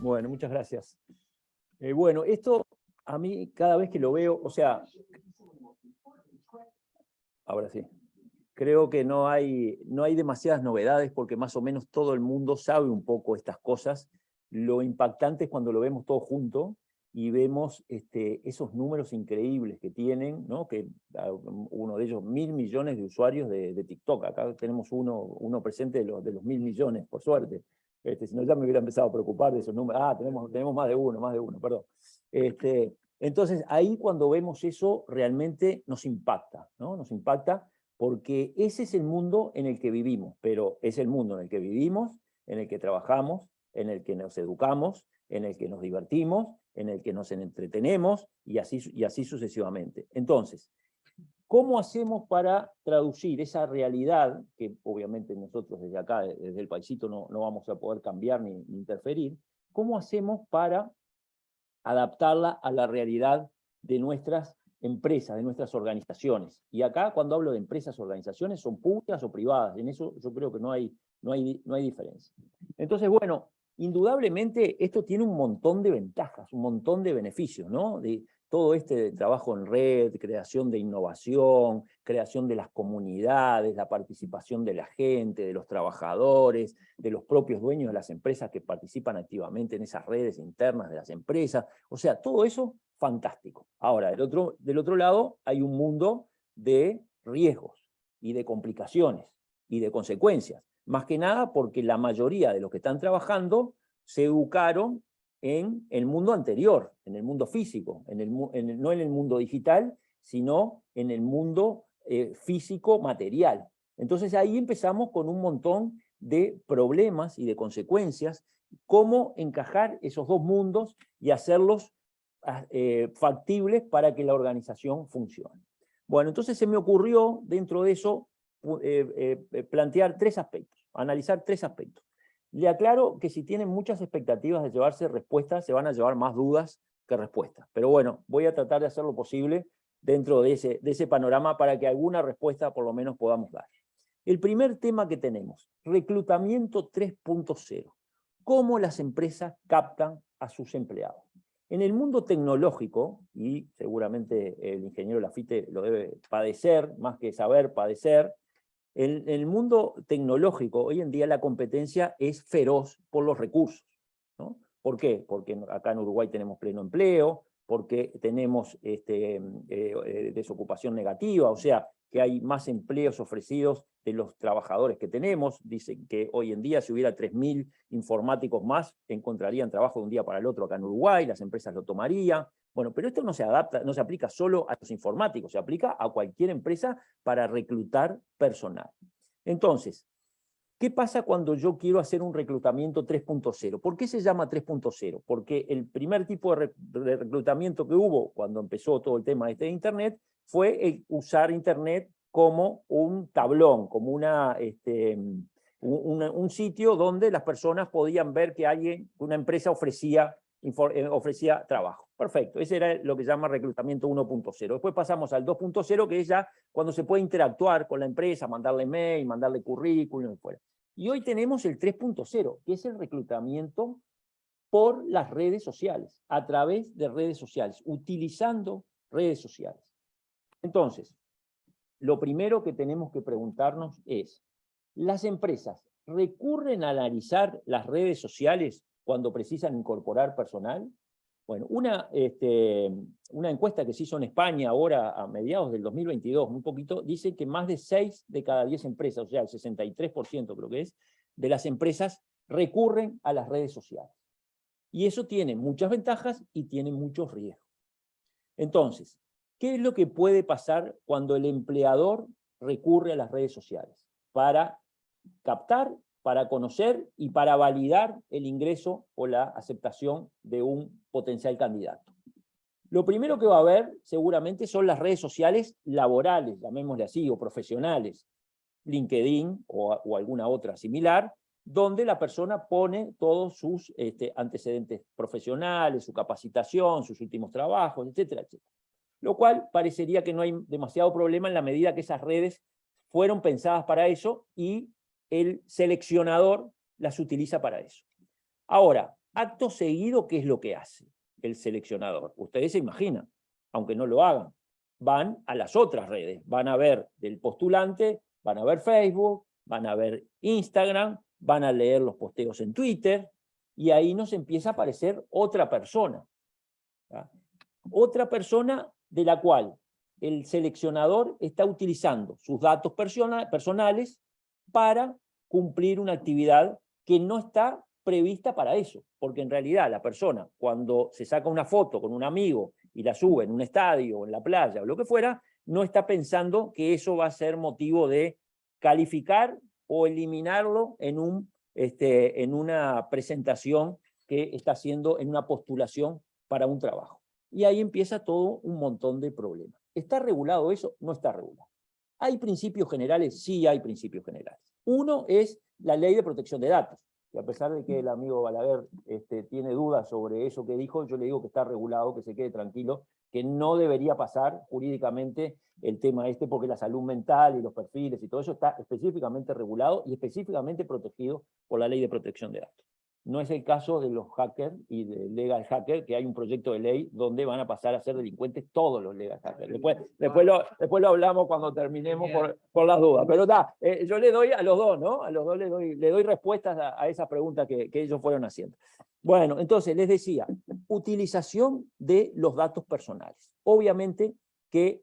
Bueno, muchas gracias. Bueno, esto a mí cada vez que lo veo, o sea, ahora sí, creo que no hay demasiadas novedades porque más o menos todo el mundo sabe un poco estas cosas. Lo impactante es cuando lo vemos todo junto y vemos esos números increíbles que tienen, ¿no? Que uno de ellos, 1.000 millones de usuarios de TikTok. Acá tenemos uno presente de los 1.000 millones, por suerte. Si no, ya me hubiera empezado a preocupar de esos números. Ah, tenemos más de uno, perdón. Entonces, ahí cuando vemos eso, realmente nos impacta, ¿no? Nos impacta porque ese es el mundo en el que vivimos, pero es el mundo en el que vivimos, en el que trabajamos, en el que nos educamos, en el que nos divertimos, en el que nos entretenemos, y así sucesivamente. Entonces, ¿cómo hacemos para traducir esa realidad, que obviamente nosotros desde acá, desde el paisito, no vamos a poder cambiar ni interferir? ¿Cómo hacemos para adaptarla a la realidad de nuestras empresas, de nuestras organizaciones? Y acá, cuando hablo de empresas o organizaciones, son públicas o privadas. En eso yo creo que no hay diferencia. Entonces, bueno, indudablemente esto tiene un montón de ventajas, un montón de beneficios, ¿no? De todo trabajo en red, creación de innovación, creación de las comunidades, la participación de la gente, de los trabajadores, de los propios dueños de las empresas que participan activamente en esas redes internas de las empresas. O sea, todo eso, fantástico. Ahora, del otro lado, hay un mundo de riesgos y de complicaciones y de consecuencias. Más que nada porque la mayoría de los que están trabajando se educaron en el mundo anterior, en el mundo físico, no en el mundo digital, sino en el mundo físico material. Entonces ahí empezamos con un montón de problemas y de consecuencias, cómo encajar esos dos mundos y hacerlos factibles para que la organización funcione. Bueno, entonces se me ocurrió dentro de eso plantear tres aspectos, analizar tres aspectos. Le aclaro que si tienen muchas expectativas de llevarse respuestas, se van a llevar más dudas que respuestas. Pero bueno, voy a tratar de hacer lo posible dentro de ese panorama para que alguna respuesta por lo menos podamos dar. El primer tema que tenemos, reclutamiento 3.0. ¿Cómo las empresas captan a sus empleados? En el mundo tecnológico, y seguramente el ingeniero Lafite lo debe padecer, más que saber, padecer, en el mundo tecnológico hoy en día la competencia es feroz por los recursos, ¿no? ¿Por qué? Porque acá en Uruguay tenemos pleno empleo, porque tenemos desocupación negativa, o sea, que hay más empleos ofrecidos de los trabajadores que tenemos. Dicen que hoy en día si hubiera 3.000 informáticos más, encontrarían trabajo de un día para el otro acá en Uruguay, las empresas lo tomarían. Bueno, pero esto no se adapta, no se aplica solo a los informáticos, se aplica a cualquier empresa para reclutar personal. Entonces, ¿qué pasa cuando yo quiero hacer un reclutamiento 3.0? ¿Por qué se llama 3.0? Porque el primer tipo de reclutamiento que hubo cuando empezó todo el tema de Internet fue el usar Internet como un tablón, como un sitio donde las personas podían ver que una empresa ofrecía trabajo. Perfecto, ese era lo que se llama reclutamiento 1.0. Después pasamos al 2.0, que es ya cuando se puede interactuar con la empresa, mandarle mail, mandarle currículum, fuera. Y hoy tenemos el 3.0, que es el reclutamiento por las redes sociales, a través de redes sociales, utilizando redes sociales. Entonces, lo primero que tenemos que preguntarnos es, ¿las empresas recurren a analizar las redes sociales cuando precisan incorporar personal? Bueno, una encuesta que se hizo en España ahora a mediados del 2022, muy poquito, dice que más de 6 de cada 10 empresas, o sea, el 63% creo que es, de las empresas recurren a las redes sociales. Y eso tiene muchas ventajas y tiene muchos riesgos. Entonces, ¿qué es lo que puede pasar cuando el empleador recurre a las redes sociales? Para captar, para conocer y para validar el ingreso o la aceptación de un potencial candidato. Lo primero que va a haber seguramente son las redes sociales laborales, llamémosle así, o profesionales, LinkedIn o alguna otra similar, donde la persona pone todos sus antecedentes profesionales, su capacitación, sus últimos trabajos, etcétera, etcétera. Lo cual parecería que no hay demasiado problema en la medida que esas redes fueron pensadas para eso y el seleccionador las utiliza para eso. Ahora, acto seguido, ¿qué es lo que hace el seleccionador? Ustedes se imaginan, aunque no lo hagan, van a las otras redes, van a ver del postulante, van a ver Facebook, van a ver Instagram, van a leer los posteos en Twitter, y ahí nos empieza a aparecer otra persona. ¿Tá? Otra persona de la cual el seleccionador está utilizando sus datos personales para cumplir una actividad que no está prevista para eso, porque en realidad la persona cuando se saca una foto con un amigo y la sube en un estadio o en la playa o lo que fuera, no está pensando que eso va a ser motivo de calificar o eliminarlo en una presentación que está haciendo en una postulación para un trabajo. Y ahí empieza todo un montón de problemas. ¿Está regulado eso? No está regulado. ¿Hay principios generales? Sí hay principios generales. Uno es la Ley de Protección de Datos, y a pesar de que el amigo Balaguer tiene dudas sobre eso que dijo, yo le digo que está regulado, que se quede tranquilo, que no debería pasar jurídicamente el tema porque la salud mental y los perfiles y todo eso está específicamente regulado y específicamente protegido por la Ley de Protección de Datos. No es el caso de los hackers y de legal hackers, que hay un proyecto de ley donde van a pasar a ser delincuentes todos los legal hackers. Después lo hablamos cuando terminemos por las dudas. Pero yo le doy a los dos, ¿no? A los dos le doy respuestas a esa pregunta que ellos fueron haciendo. Bueno, entonces les decía, utilización de los datos personales. Obviamente que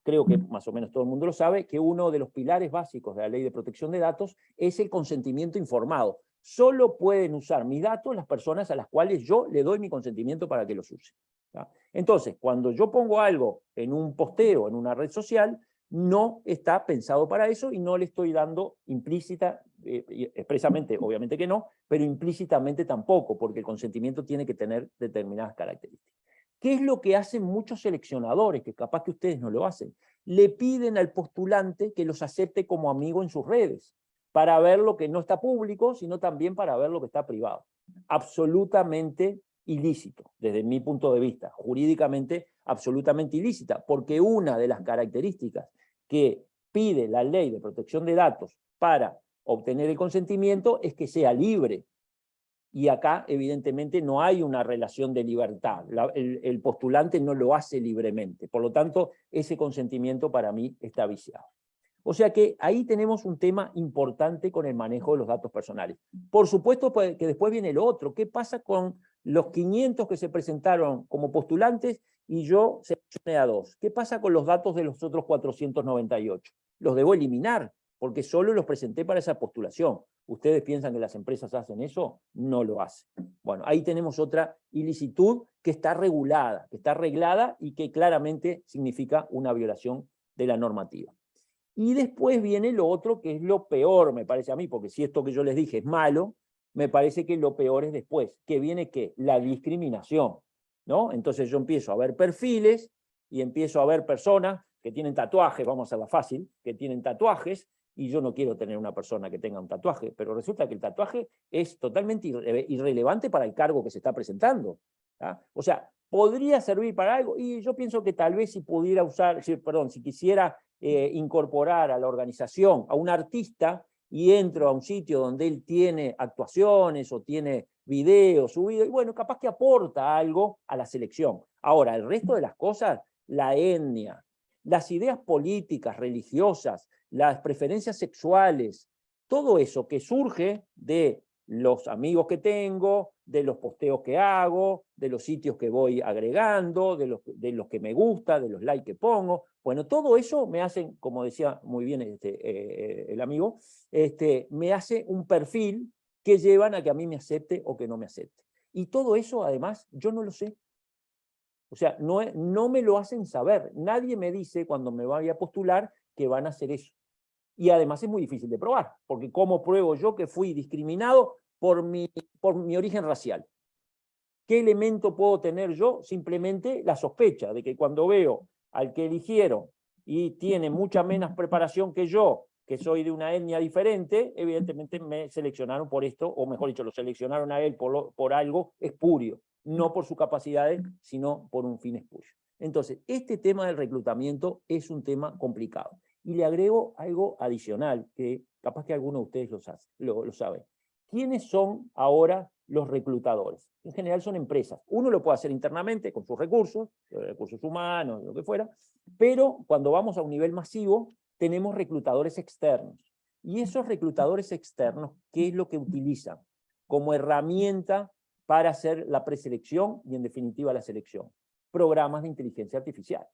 creo que más o menos todo el mundo lo sabe, que uno de los pilares básicos de la Ley de Protección de Datos es el consentimiento informado. Solo pueden usar mis datos las personas a las cuales yo le doy mi consentimiento para que los use. ¿Tá? Entonces, cuando yo pongo algo en un posteo, en una red social, no está pensado para eso y no le estoy dando implícita, expresamente, obviamente que no, pero implícitamente tampoco, porque el consentimiento tiene que tener determinadas características. ¿Qué es lo que hacen muchos seleccionadores, que capaz que ustedes no lo hacen? Le piden al postulante que los acepte como amigo en sus redes, para ver lo que no está público, sino también para ver lo que está privado. Absolutamente ilícito, desde mi punto de vista, jurídicamente absolutamente ilícita, porque una de las características que pide la ley de protección de datos para obtener el consentimiento es que sea libre. Y acá, evidentemente, no hay una relación de libertad. El postulante no lo hace libremente. Por lo tanto, ese consentimiento para mí está viciado. O sea que ahí tenemos un tema importante con el manejo de los datos personales. Por supuesto que después viene lo otro. ¿Qué pasa con los 500 que se presentaron como postulantes y yo seleccioné a 2? ¿Qué pasa con los datos de los otros 498? Los debo eliminar, porque solo los presenté para esa postulación. ¿Ustedes piensan que las empresas hacen eso? No lo hacen. Bueno, ahí tenemos otra ilicitud que está regulada, que está arreglada y que claramente significa una violación de la normativa. Y después viene lo otro, que es lo peor, me parece a mí, porque si esto que yo les dije es malo, me parece que lo peor es después, que viene ¿qué? La discriminación, ¿no? Entonces yo empiezo a ver perfiles y empiezo a ver personas que tienen tatuajes, vamos a hacerla fácil, que tienen tatuajes, y yo no quiero tener una persona que tenga un tatuaje, pero resulta que el tatuaje es totalmente irrelevante para el cargo que se está presentando. ¿Ah? O sea, podría servir para algo, y yo pienso que tal vez si pudiera usar, si quisiera incorporar a la organización a un artista y entro a un sitio donde él tiene actuaciones o tiene videos subidos, y bueno, capaz que aporta algo a la selección. Ahora, el resto de las cosas, la etnia, las ideas políticas, religiosas, las preferencias sexuales, todo eso que surge de los amigos que tengo, de los posteos que hago, de los sitios que voy agregando, de los que me gusta, de los likes que pongo. Bueno, todo eso me hacen, como decía muy bien el amigo, me hace un perfil que llevan a que a mí me acepte o que no me acepte. Y todo eso, además, yo no lo sé. O sea, no me lo hacen saber. Nadie me dice cuando me vaya a postular que van a hacer eso. Y además es muy difícil de probar, porque ¿cómo pruebo yo que fui discriminado por mi origen racial? ¿Qué elemento puedo tener yo? Simplemente la sospecha de que cuando veo al que eligieron y tiene mucha menos preparación que yo, que soy de una etnia diferente, evidentemente me seleccionaron por esto, o mejor dicho, lo seleccionaron a él por algo espurio, no por sus capacidades, sino por un fin espurio. Entonces, este tema del reclutamiento es un tema complicado. Y le agrego algo adicional, que capaz que algunos de ustedes lo saben. ¿Quiénes son ahora los reclutadores? En general son empresas. Uno lo puede hacer internamente con sus recursos humanos, lo que fuera, pero cuando vamos a un nivel masivo, tenemos reclutadores externos. Y esos reclutadores externos, ¿qué es lo que utilizan como herramienta para hacer la preselección y en definitiva la selección? Programas de inteligencia artificial.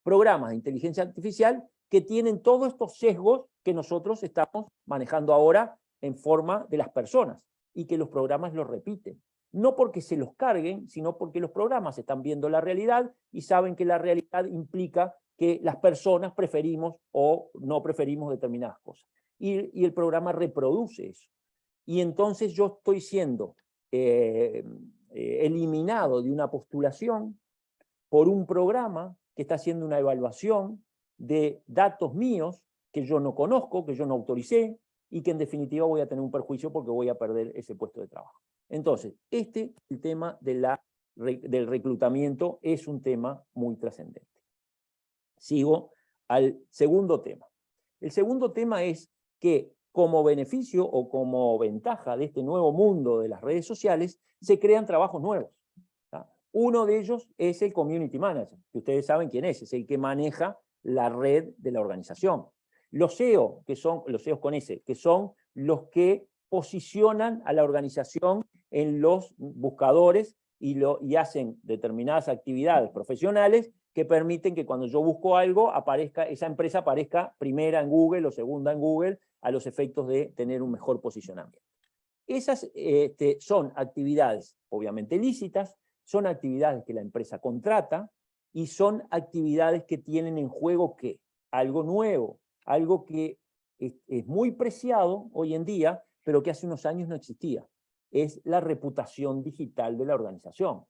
Programas de inteligencia artificial que tienen todos estos sesgos que nosotros estamos manejando ahora en forma de las personas y que los programas los repiten. No porque se los carguen, sino porque los programas están viendo la realidad y saben que la realidad implica que las personas preferimos o no preferimos determinadas cosas. Y el programa reproduce eso. Y entonces yo estoy siendo eliminado de una postulación por un programa que está haciendo una evaluación de datos míos que yo no conozco, que yo no autoricé, y que en definitiva voy a tener un perjuicio porque voy a perder ese puesto de trabajo. Entonces, el tema del reclutamiento es un tema muy trascendente. Sigo al segundo tema. El segundo tema es que como beneficio o como ventaja de este nuevo mundo de las redes sociales, se crean trabajos nuevos. Uno de ellos es el Community Manager, que ustedes saben quién es el que maneja la red de la organización. Los SEO, que son los SEOs con S, que son los que posicionan a la organización en los buscadores y hacen determinadas actividades profesionales que permiten que cuando yo busco algo, esa empresa aparezca primera en Google o segunda en Google a los efectos de tener un mejor posicionamiento. Esas son actividades obviamente lícitas, son actividades que la empresa contrata y son actividades que tienen en juego ¿qué? algo nuevo, algo que es muy preciado hoy en día, pero que hace unos años no existía. Es la reputación digital de la organización.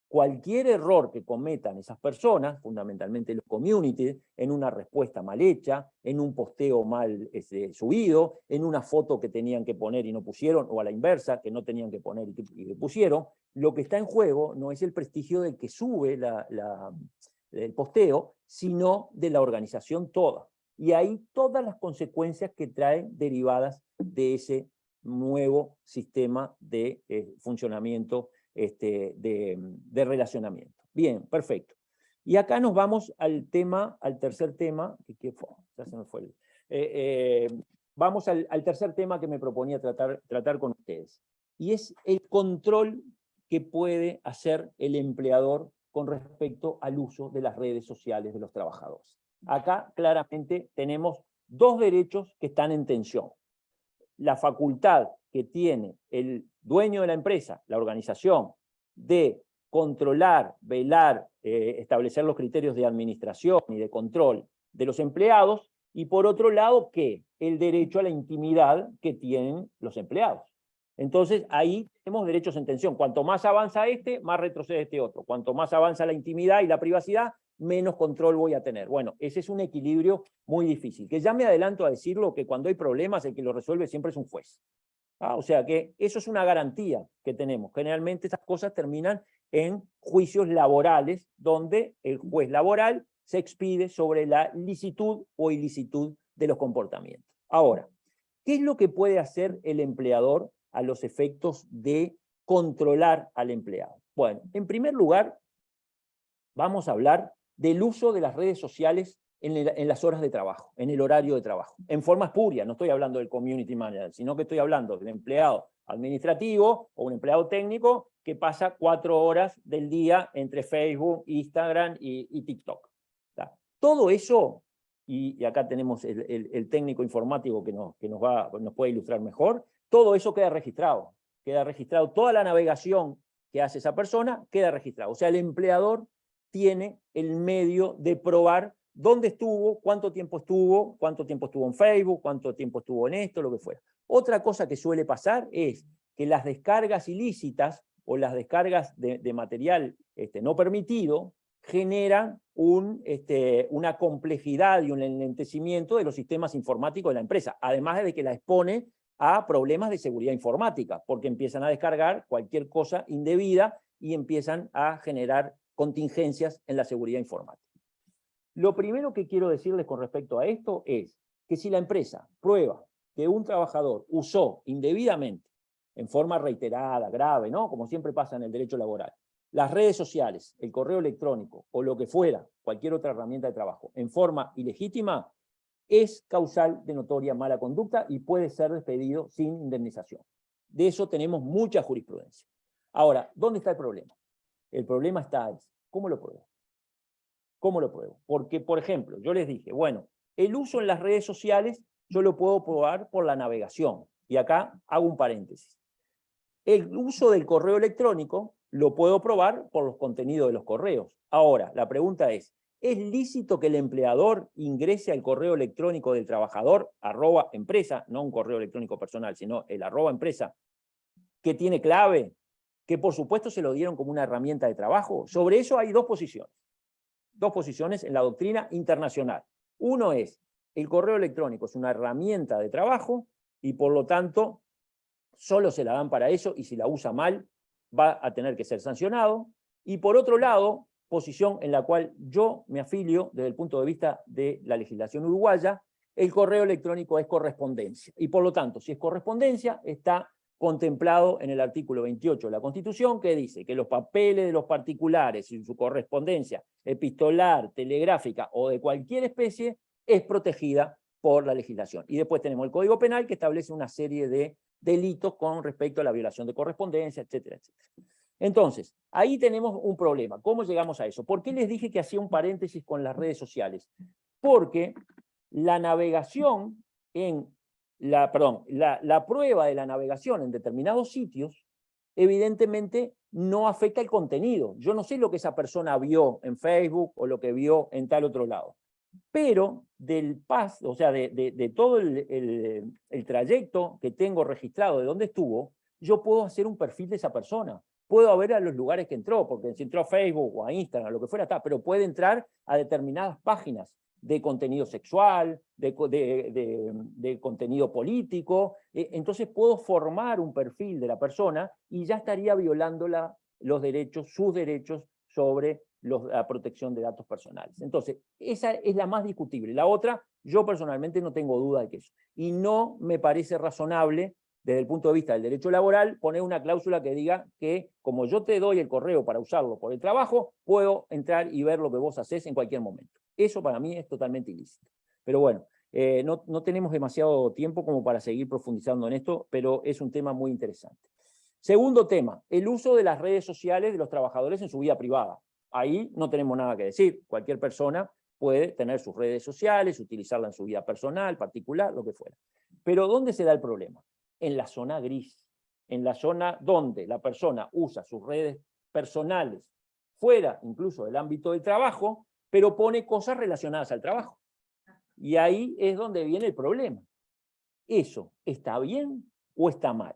Cualquier error que cometan esas personas, fundamentalmente los community, en una respuesta mal hecha, en un posteo mal subido, en una foto que tenían que poner y no pusieron, o a la inversa, que no tenían que poner y que pusieron, lo que está en juego no es el prestigio del que sube el posteo, sino de la organización toda. Y ahí todas las consecuencias que traen derivadas de ese nuevo sistema de funcionamiento de relacionamiento. Bien, perfecto. Y acá nos vamos al tercer tema, ya se me fue. Vamos al tercer tema que me proponía tratar con ustedes. Y es el control que puede hacer el empleador con respecto al uso de las redes sociales de los trabajadores. Acá claramente tenemos dos derechos que están en tensión. La facultad que tiene el dueño de la empresa, la organización, de controlar, velar, establecer los criterios de administración y de control de los empleados, y por otro lado, ¿qué? El derecho a la intimidad que tienen los empleados. Entonces, ahí tenemos derechos en tensión. Cuanto más avanza más retrocede este otro. Cuanto más avanza la intimidad y la privacidad, menos control voy a tener. Bueno, ese es un equilibrio muy difícil. Que ya me adelanto a decirlo, que cuando hay problemas, el que lo resuelve siempre es un juez. O sea que eso es una garantía que tenemos. Generalmente estas cosas terminan en juicios laborales, donde el juez laboral se expide sobre la licitud o ilicitud de los comportamientos. Ahora, ¿qué es lo que puede hacer el empleador a los efectos de controlar al empleado? Bueno, en primer lugar, vamos a hablar del uso de las redes sociales en las horas de trabajo, en el horario de trabajo, en forma espuria. No estoy hablando del community manager, sino que estoy hablando del empleado administrativo o un empleado técnico que pasa 4 horas del día entre Facebook, Instagram y TikTok. Todo eso, y acá tenemos el técnico informático que nos puede ilustrar mejor, todo eso queda registrado. Queda registrado, toda la navegación que hace esa persona queda registrada. O sea, el empleador tiene el medio de probar dónde estuvo, cuánto tiempo estuvo en Facebook, cuánto tiempo estuvo en esto, lo que fuera. Otra cosa que suele pasar es que las descargas ilícitas o las descargas de material no permitido generan una complejidad y un enlentecimiento de los sistemas informáticos de la empresa, además de que la expone a problemas de seguridad informática, porque empiezan a descargar cualquier cosa indebida y empiezan a generar contingencias en la seguridad informática. Lo primero que quiero decirles con respecto a esto es que si la empresa prueba que un trabajador usó indebidamente, en forma reiterada, grave, ¿no? Como siempre pasa en el derecho laboral, las redes sociales, el correo electrónico o lo que fuera, cualquier otra herramienta de trabajo, en forma ilegítima, es causal de notoria mala conducta y puede ser despedido sin indemnización. De eso tenemos mucha jurisprudencia. Ahora, ¿dónde está el problema? El problema está, ¿cómo lo pruebo? ¿Cómo lo pruebo? Porque, por ejemplo, yo les dije, bueno, el uso en las redes sociales yo lo puedo probar por la navegación. Y acá hago un paréntesis. El uso del correo electrónico lo puedo probar por los contenidos de los correos. Ahora, la pregunta ¿es lícito que el empleador ingrese al correo electrónico del trabajador, @empresa, no un correo electrónico personal, sino el @empresa, que tiene clave, que por supuesto se lo dieron como una herramienta de trabajo? Sobre eso hay dos posiciones en la doctrina internacional. Uno es, el correo electrónico es una herramienta de trabajo y por lo tanto solo se la dan para eso y si la usa mal va a tener que ser sancionado. Y por otro lado, posición en la cual yo me afilio desde el punto de vista de la legislación uruguaya, el correo electrónico es correspondencia. Y por lo tanto, si es correspondencia, está contemplado en el artículo 28 de la Constitución, que dice que los papeles de los particulares y su correspondencia epistolar, telegráfica o de cualquier especie es protegida por la legislación. Y después tenemos el Código Penal, que establece una serie de delitos con respecto a la violación de correspondencia, etcétera, etcétera. Entonces, ahí tenemos un problema. ¿Cómo llegamos a eso? ¿Por qué les dije que hacía un paréntesis con las redes sociales? Porque la navegación la prueba de la navegación en determinados sitios, evidentemente no afecta el contenido. Yo no sé lo que esa persona vio en Facebook o lo que vio en tal otro lado. pero del o sea, de todo el trayecto que tengo registrado de dónde estuvo, yo puedo hacer un perfil de esa persona. Puedo ver a los lugares que entró, porque si entró a Facebook o a Instagram, lo que fuera, está, pero puede entrar a determinadas páginas de contenido sexual, de contenido político. Entonces puedo formar un perfil de la persona y ya estaría violando los derechos, sus derechos sobre la protección de datos personales. Entonces, esa es la más discutible. La otra, yo personalmente no tengo duda de que eso. Y no me parece razonable, desde el punto de vista del derecho laboral, poner una cláusula que diga que, como yo te doy el correo para usarlo por el trabajo, puedo entrar y ver lo que vos hacés en cualquier momento. Eso para mí es totalmente ilícito. Pero bueno, no tenemos demasiado tiempo como para seguir profundizando en esto, pero es un tema muy interesante. Segundo tema, el uso de las redes sociales de los trabajadores en su vida privada. Ahí no tenemos nada que decir. Cualquier persona puede tener sus redes sociales, utilizarla en su vida personal, particular, lo que fuera. Pero ¿dónde se da el problema? En la zona gris, en la zona donde la persona usa sus redes personales fuera incluso del ámbito del trabajo, pero pone cosas relacionadas al trabajo. Y ahí es donde viene el problema. ¿Eso está bien o está mal?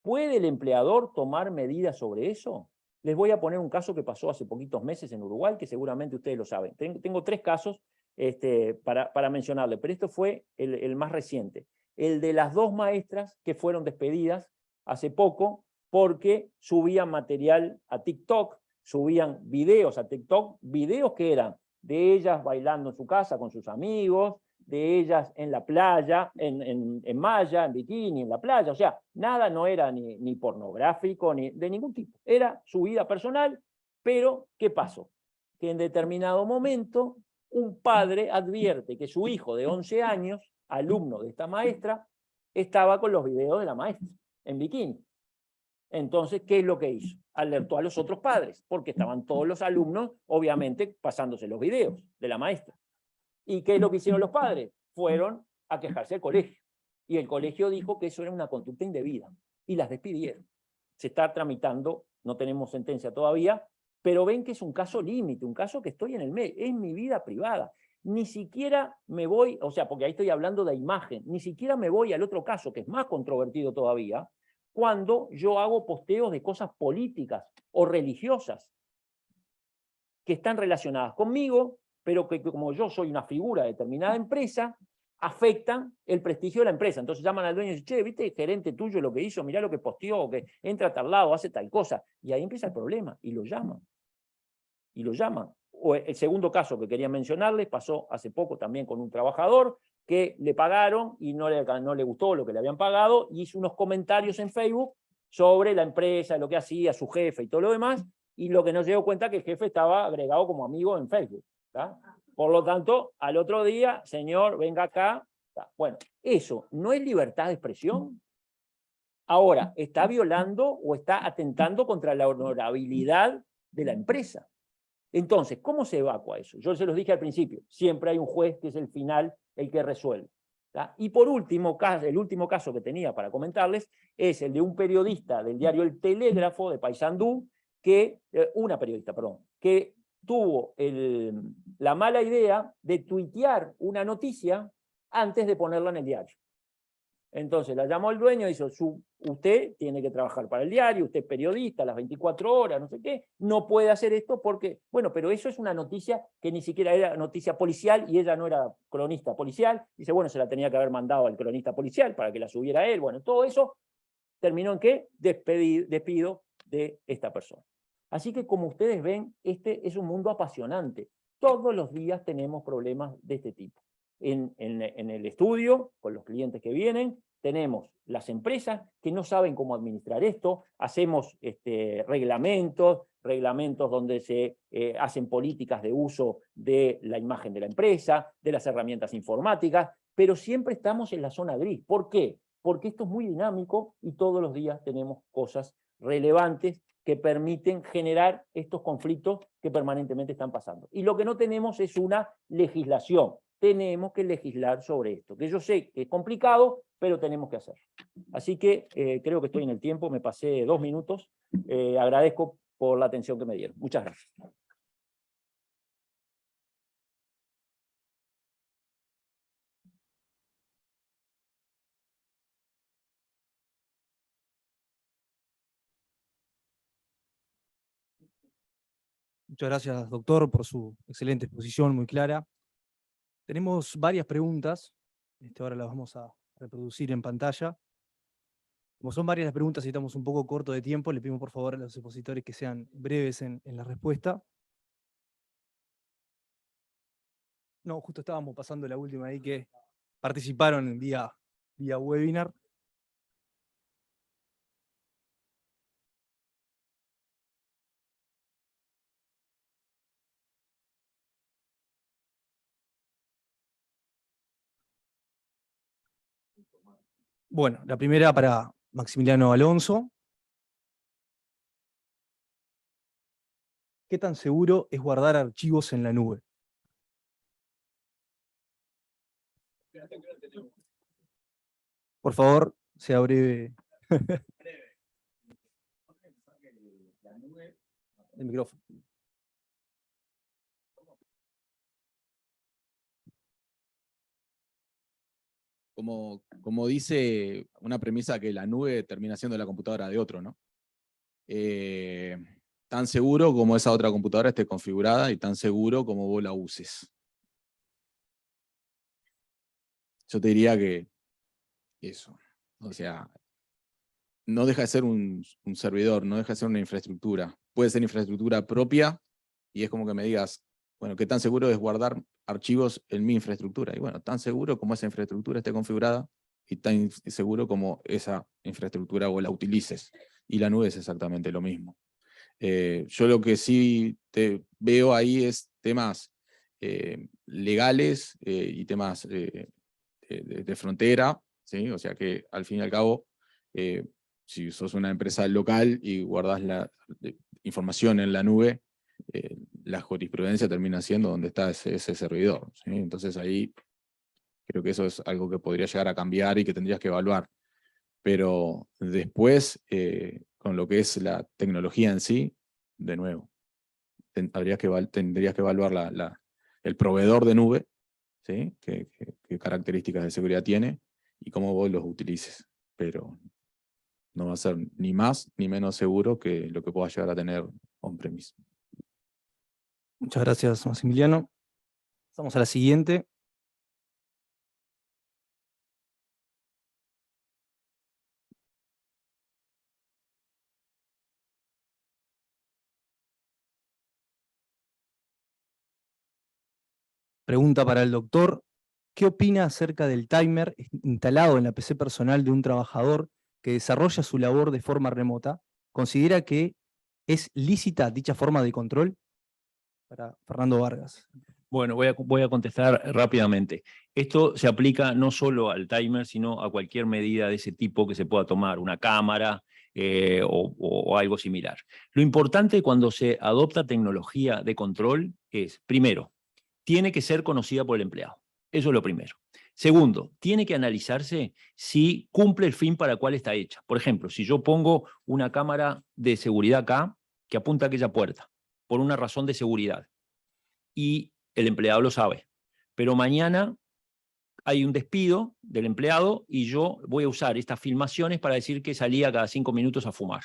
¿Puede el empleador tomar medidas sobre eso? Les voy a poner un caso que pasó hace poquitos meses en Uruguay, que seguramente ustedes lo saben. Tengo 3 casos para mencionarles, pero esto fue el más reciente. El de las 2 maestras que fueron despedidas hace poco porque subían material a TikTok, subían videos a TikTok, videos que eran de ellas bailando en su casa con sus amigos, de ellas en la playa, en malla, en bikini, en la playa, o sea, nada no era ni pornográfico, ni de ningún tipo, era su vida personal, pero ¿qué pasó? Que en determinado momento un padre advierte que su hijo de 11 años, alumno de esta maestra, estaba con los videos de la maestra, en bikini. Entonces, ¿qué es lo que hizo? Alertó a los otros padres, porque estaban todos los alumnos, obviamente, pasándose los videos de la maestra. ¿Y qué es lo que hicieron los padres? Fueron a quejarse al colegio. Y el colegio dijo que eso era una conducta indebida. Y las despidieron. Se está tramitando, no tenemos sentencia todavía, pero ven que es un caso límite, un caso que estoy en el medio, es mi vida privada. Ni siquiera me voy, o sea, porque ahí estoy hablando de imagen, ni siquiera me voy al otro caso, que es más controvertido todavía, cuando yo hago posteos de cosas políticas o religiosas que están relacionadas conmigo, pero que como yo soy una figura de determinada empresa, afectan el prestigio de la empresa. Entonces llaman al dueño y dicen, che, ¿viste el gerente tuyo lo que hizo? Mirá lo que posteó, que entra a tal lado, hace tal cosa. Y ahí empieza el problema, y lo llaman. Y lo llaman. O el segundo caso que quería mencionarles pasó hace poco también con un trabajador que le pagaron y no le gustó lo que le habían pagado, y hizo unos comentarios en Facebook sobre la empresa, lo que hacía, su jefe y todo lo demás, y lo que no se dio cuenta que el jefe estaba agregado como amigo en Facebook. ¿Tá? Por lo tanto, al otro día, señor, venga acá. ¿Tá? Bueno, eso no es libertad de expresión. Ahora, está violando o está atentando contra la honorabilidad de la empresa. Entonces, ¿cómo se evacua eso? Yo se los dije al principio, siempre hay un juez que es el final, el que resuelve. ¿Tá? Y por último, el último caso que tenía para comentarles es el de un periodista del diario El Telégrafo de Paysandú, una periodista, perdón, que tuvo la mala idea de tuitear una noticia antes de ponerla en el diario. Entonces la llamó el dueño y dijo, usted tiene que trabajar para el diario, usted es periodista, las 24 horas, no sé qué, no puede hacer esto porque, bueno, pero eso es una noticia que ni siquiera era noticia policial y ella no era cronista policial. Dice, bueno, se la tenía que haber mandado al cronista policial para que la subiera él. Bueno, todo eso terminó en ¿qué? Despido de esta persona. Así que como ustedes ven, este es un mundo apasionante. Todos los días tenemos problemas de este tipo. En el estudio, con los clientes que vienen, tenemos las empresas que no saben cómo administrar esto, hacemos reglamentos donde se hacen políticas de uso de la imagen de la empresa, de las herramientas informáticas, pero siempre estamos en la zona gris. ¿Por qué? Porque esto es muy dinámico y todos los días tenemos cosas relevantes que permiten generar estos conflictos que permanentemente están pasando. Y lo que no tenemos es una legislación. Tenemos que legislar sobre esto, que yo sé que es complicado, pero tenemos que hacerlo. Así que creo que estoy en el tiempo, me pasé 2 minutos. Agradezco por la atención que me dieron. Muchas gracias. Muchas gracias, doctor, por su excelente exposición, muy clara. Tenemos varias preguntas, ahora las vamos a reproducir en pantalla. Como son varias las preguntas y estamos un poco corto de tiempo, le pedimos por favor a los expositores que sean breves en la respuesta. No, justo estábamos pasando la última ahí que participaron en vía webinar. Bueno, la primera para Maximiliano Alonso. ¿Qué tan seguro es guardar archivos en la nube? Por favor, sea breve. El micrófono. Como dice una premisa que la nube termina siendo la computadora de otro, ¿no? Tan seguro como esa otra computadora esté configurada y tan seguro como vos la uses. Yo te diría que eso. O sea, no deja de ser un servidor, no deja de ser una infraestructura. Puede ser infraestructura propia y es como que me digas, bueno, ¿qué tan seguro es guardar archivos en mi infraestructura? Y bueno, tan seguro como esa infraestructura esté configurada y tan seguro como esa infraestructura vos la utilices. Y la nube es exactamente lo mismo. Yo lo que sí te veo ahí es temas legales y temas de frontera, ¿sí? O sea que al fin y al cabo, si sos una empresa local y guardás la información en la nube, la jurisprudencia termina siendo donde está ese servidor, ¿sí? Entonces ahí creo que eso es algo que podría llegar a cambiar y que tendrías que evaluar. Pero después, con lo que es la tecnología en sí, de nuevo, tendrías que evaluar el proveedor de nube, ¿sí? qué características de seguridad tiene y cómo vos los utilices. Pero no va a ser ni más ni menos seguro que lo que pueda llegar a tener on-premise. Muchas gracias, Maximiliano. Pasamos a la siguiente. Pregunta para el doctor. ¿Qué opina acerca del timer instalado en la PC personal de un trabajador que desarrolla su labor de forma remota? ¿Considera que es lícita dicha forma de control? Para Fernando Vargas. Bueno, voy a contestar rápidamente. Esto se aplica no solo al timer, sino a cualquier medida de ese tipo que se pueda tomar, una cámara o algo similar. Lo importante cuando se adopta tecnología de control es, primero, tiene que ser conocida por el empleado. Eso es lo primero. Segundo, tiene que analizarse si cumple el fin para el cual está hecha. Por ejemplo, si yo pongo una cámara de seguridad acá que apunta a aquella puerta por una razón de seguridad y el empleado lo sabe, pero mañana hay un despido del empleado y yo voy a usar estas filmaciones para decir que salía cada 5 minutos a fumar.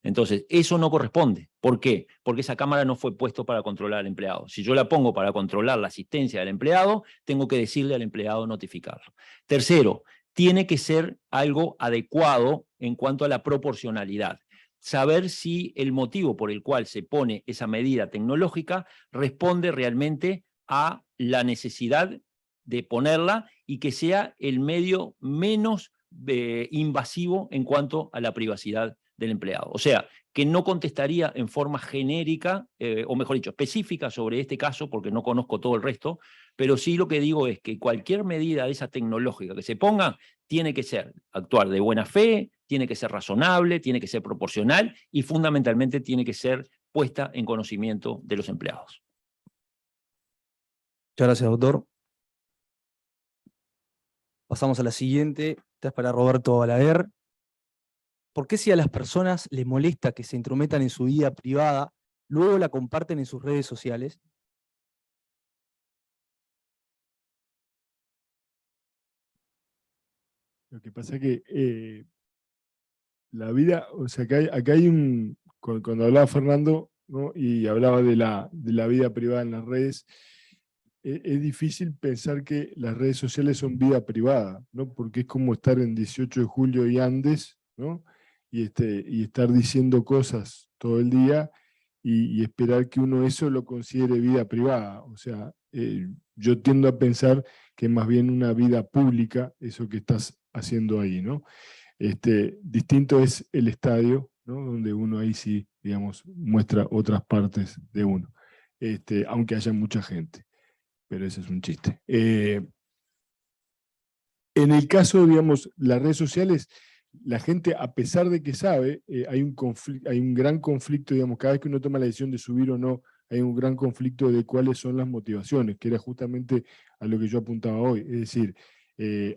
Entonces, eso no corresponde. ¿Por qué? Porque esa cámara no fue puesta para controlar al empleado. Si yo la pongo para controlar la asistencia del empleado, tengo que decirle al empleado notificarlo. Tercero, tiene que ser algo adecuado en cuanto a la proporcionalidad. Saber si el motivo por el cual se pone esa medida tecnológica responde realmente a la necesidad de ponerla y que sea el medio menos invasivo en cuanto a la privacidad del empleado. O sea, que no contestaría en forma genérica, o mejor dicho, específica sobre este caso, porque no conozco todo el resto, pero sí lo que digo es que cualquier medida de esa tecnológica que se ponga tiene que ser actuar de buena fe, tiene que ser razonable, tiene que ser proporcional y fundamentalmente tiene que ser puesta en conocimiento de los empleados. Muchas gracias, doctor. Pasamos a la siguiente. Esta es para Roberto Balaguer. ¿Por qué si a las personas les molesta que se intrometan en su vida privada, luego la comparten en sus redes sociales? Lo que pasa es que la vida, o sea, acá hay cuando hablaba Fernando, ¿no? Y hablaba de la vida privada en las redes. Es difícil pensar que las redes sociales son vida privada, ¿no? Porque es como estar en 18 de julio y Andes, ¿no? Y estar diciendo cosas todo el día y esperar que uno eso lo considere vida privada. O sea, yo tiendo a pensar que es más bien una vida pública eso que estás haciendo ahí, ¿no? Distinto es el estadio, ¿no? Donde uno ahí sí, digamos, muestra otras partes de uno, aunque haya mucha gente. Pero ese es un chiste. En el caso, digamos, las redes sociales, la gente, a pesar de que sabe, hay un gran conflicto, digamos, cada vez que uno toma la decisión de subir o no, hay un gran conflicto de cuáles son las motivaciones, que era justamente a lo que yo apuntaba hoy. Es decir,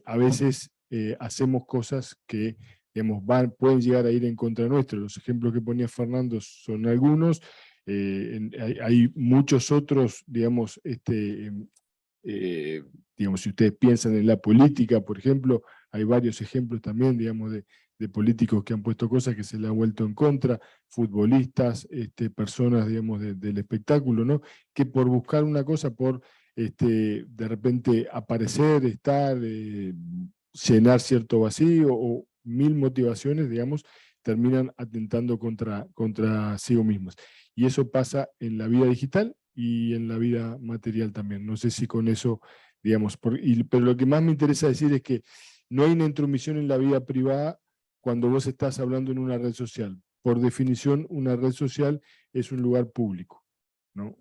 a veces hacemos cosas que, digamos, pueden llegar a ir en contra nuestro. Los ejemplos que ponía Fernando son algunos. Hay muchos otros, digamos, digamos, si ustedes piensan en la política, por ejemplo, hay varios ejemplos también, digamos, de políticos que han puesto cosas que se le han vuelto en contra, futbolistas, personas, digamos, del espectáculo, ¿no? Que por buscar una cosa, por de repente aparecer, estar, llenar cierto vacío o mil motivaciones, digamos, terminan atentando contra sí mismos. Y eso pasa en la vida digital y en la vida material también. No sé si con eso, digamos, pero lo que más me interesa decir es que no hay una intromisión en la vida privada cuando vos estás hablando en una red social. Por definición, una red social es un lugar público, ¿no?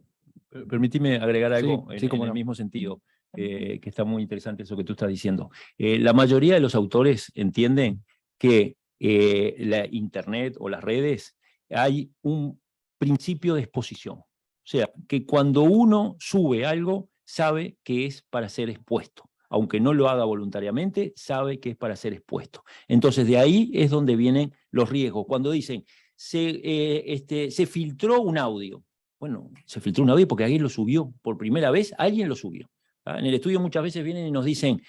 Permíteme agregar algo sí, en cómo el no. mismo sentido, que está muy interesante eso que tú estás diciendo. La mayoría de los autores entienden que la Internet o las redes hay un principio de exposición. O sea, que cuando uno sube algo, sabe que es para ser expuesto. Aunque no lo haga voluntariamente, sabe que es para ser expuesto. Entonces, de ahí es donde vienen los riesgos. Cuando dicen, se filtró un audio. Bueno, se filtró un audio porque alguien lo subió. Por primera vez, alguien lo subió. ¿Ah? En el estudio muchas veces vienen y nos dicen,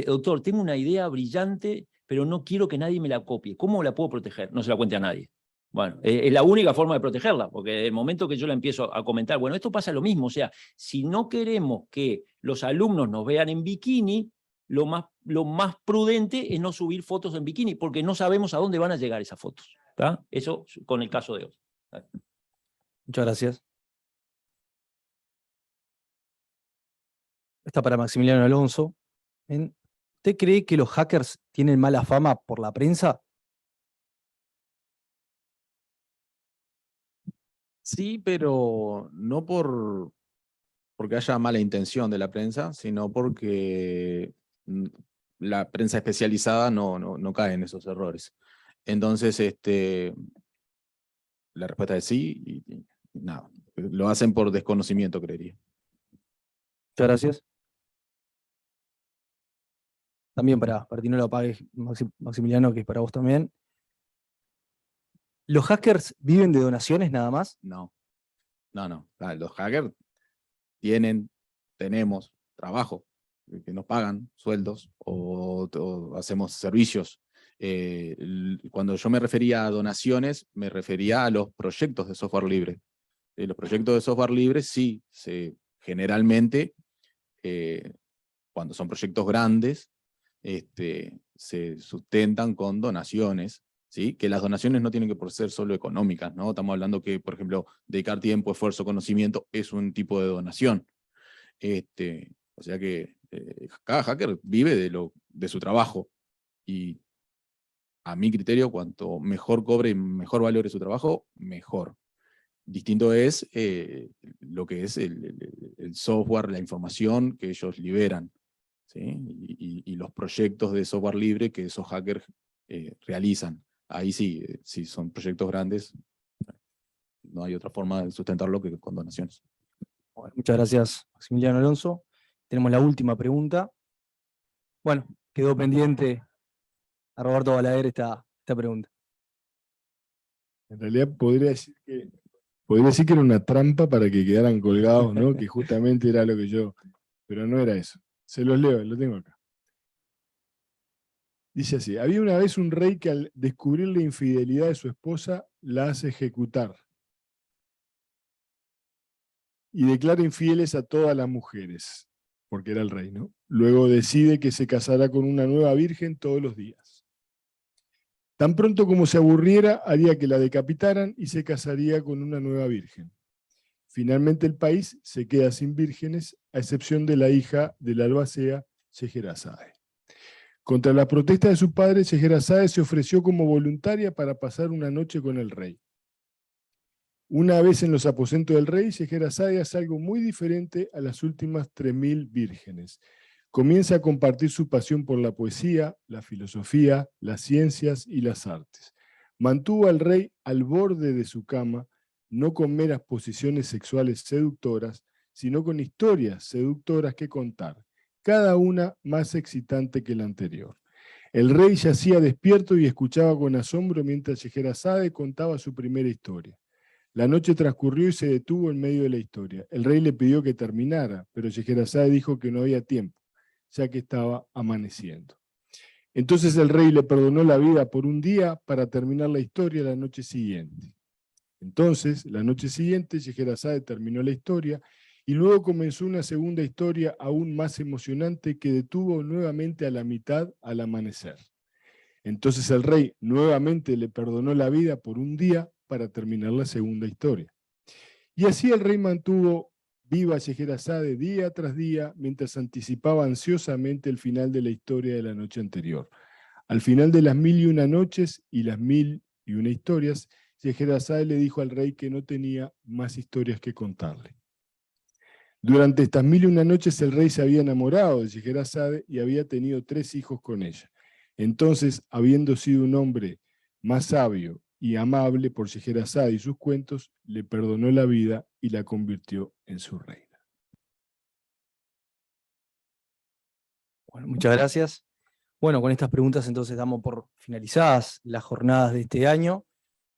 doctor, tengo una idea brillante, pero no quiero que nadie me la copie. ¿Cómo la puedo proteger? No se la cuente a nadie. Bueno, es la única forma de protegerla, porque el momento que yo la empiezo a comentar, bueno, esto pasa lo mismo, o sea, si no queremos que los alumnos nos vean en bikini, lo más prudente es no subir fotos en bikini, porque no sabemos a dónde van a llegar esas fotos. ¿Tá? Eso con el caso de hoy. Muchas gracias. Esta para Maximiliano Alonso. ¿Usted cree que los hackers tienen mala fama por la prensa? Sí, pero no porque haya mala intención de la prensa, sino porque la prensa especializada no cae en esos errores. Entonces, la respuesta es sí, y nada. Lo hacen por desconocimiento, creería. Muchas gracias. También para ti no lo apagues, Maximiliano, que es para vos también. ¿Los hackers viven de donaciones nada más? No. Los hackers tenemos trabajo, que nos pagan sueldos o hacemos servicios. Cuando yo me refería a donaciones, me refería a los proyectos de software libre. Los proyectos de software libre sí, generalmente, cuando son proyectos grandes, se sustentan con donaciones, ¿sí? Que las donaciones no tienen que por ser solo económicas, ¿no? Estamos hablando que, por ejemplo, dedicar tiempo, esfuerzo, conocimiento es un tipo de donación. O sea que cada hacker vive de su trabajo, y a mi criterio, cuanto mejor cobre y mejor valore su trabajo, mejor. Distinto es lo que es el software, la información que ellos liberan, ¿sí? Y los proyectos de software libre que esos hackers realizan. Ahí sí, si son proyectos grandes, no hay otra forma de sustentarlo que con donaciones. Bueno, muchas gracias, Maximiliano Alonso. Tenemos la última pregunta. Bueno, quedó pendiente a Roberto Balaguer esta pregunta. En realidad podría decir que era una trampa para que quedaran colgados, ¿no? Que justamente era lo que yo, pero no era eso. Se los leo, lo tengo acá. Dice así: había una vez un rey que al descubrir la infidelidad de su esposa la hace ejecutar. y declara infieles a todas las mujeres, porque era el rey, ¿no? Luego decide que se casará con una nueva virgen todos los días. Tan pronto como se aburriera, haría que la decapitaran y se casaría con una nueva virgen. Finalmente el país se queda sin vírgenes, a excepción de la hija del albacea, Scheherazade. Contra la protesta de su padre, Scheherazade se ofreció como voluntaria para pasar una noche con el rey. Una vez en los aposentos del rey, Scheherazade hace algo muy diferente a las últimas 3000 vírgenes. Comienza a compartir su pasión por la poesía, la filosofía, las ciencias y las artes. Mantuvo al rey al borde de su cama, no con meras posiciones sexuales seductoras, sino con historias seductoras que contar, cada una más excitante que la anterior. El rey yacía despierto y escuchaba con asombro mientras Scheherazade contaba su primera historia. La noche transcurrió y se detuvo en medio de la historia. El rey le pidió que terminara, pero Scheherazade dijo que no había tiempo, ya que estaba amaneciendo. Entonces el rey le perdonó la vida por un día para terminar la historia la noche siguiente. Entonces, la noche siguiente, Scheherazade terminó la historia y luego comenzó una segunda historia aún más emocionante que detuvo nuevamente a la mitad al amanecer. Entonces el rey nuevamente le perdonó la vida por un día para terminar la segunda historia. Y así el rey mantuvo viva a Scheherazade día tras día mientras anticipaba ansiosamente el final de la historia de la noche anterior. Al final de las 1001 noches y las 1001 historias, Scheherazade le dijo al rey que no tenía más historias que contarle. Durante estas 1001 noches el rey se había enamorado de Scheherazade y había tenido 3 hijos con ella. Entonces, habiendo sido un hombre más sabio y amable por Scheherazade y sus cuentos, le perdonó la vida y la convirtió en su reina. Bueno, muchas gracias. Bueno, con estas preguntas entonces damos por finalizadas las jornadas de este año.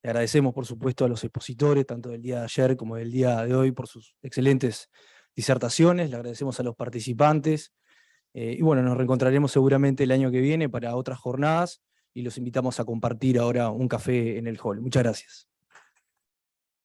Le agradecemos, por supuesto, a los expositores, tanto del día de ayer como del día de hoy, por sus excelentes disertaciones. Le agradecemos a los participantes. Y bueno, nos reencontraremos seguramente el año que viene para otras jornadas y los invitamos a compartir ahora un café en el hall. Muchas gracias.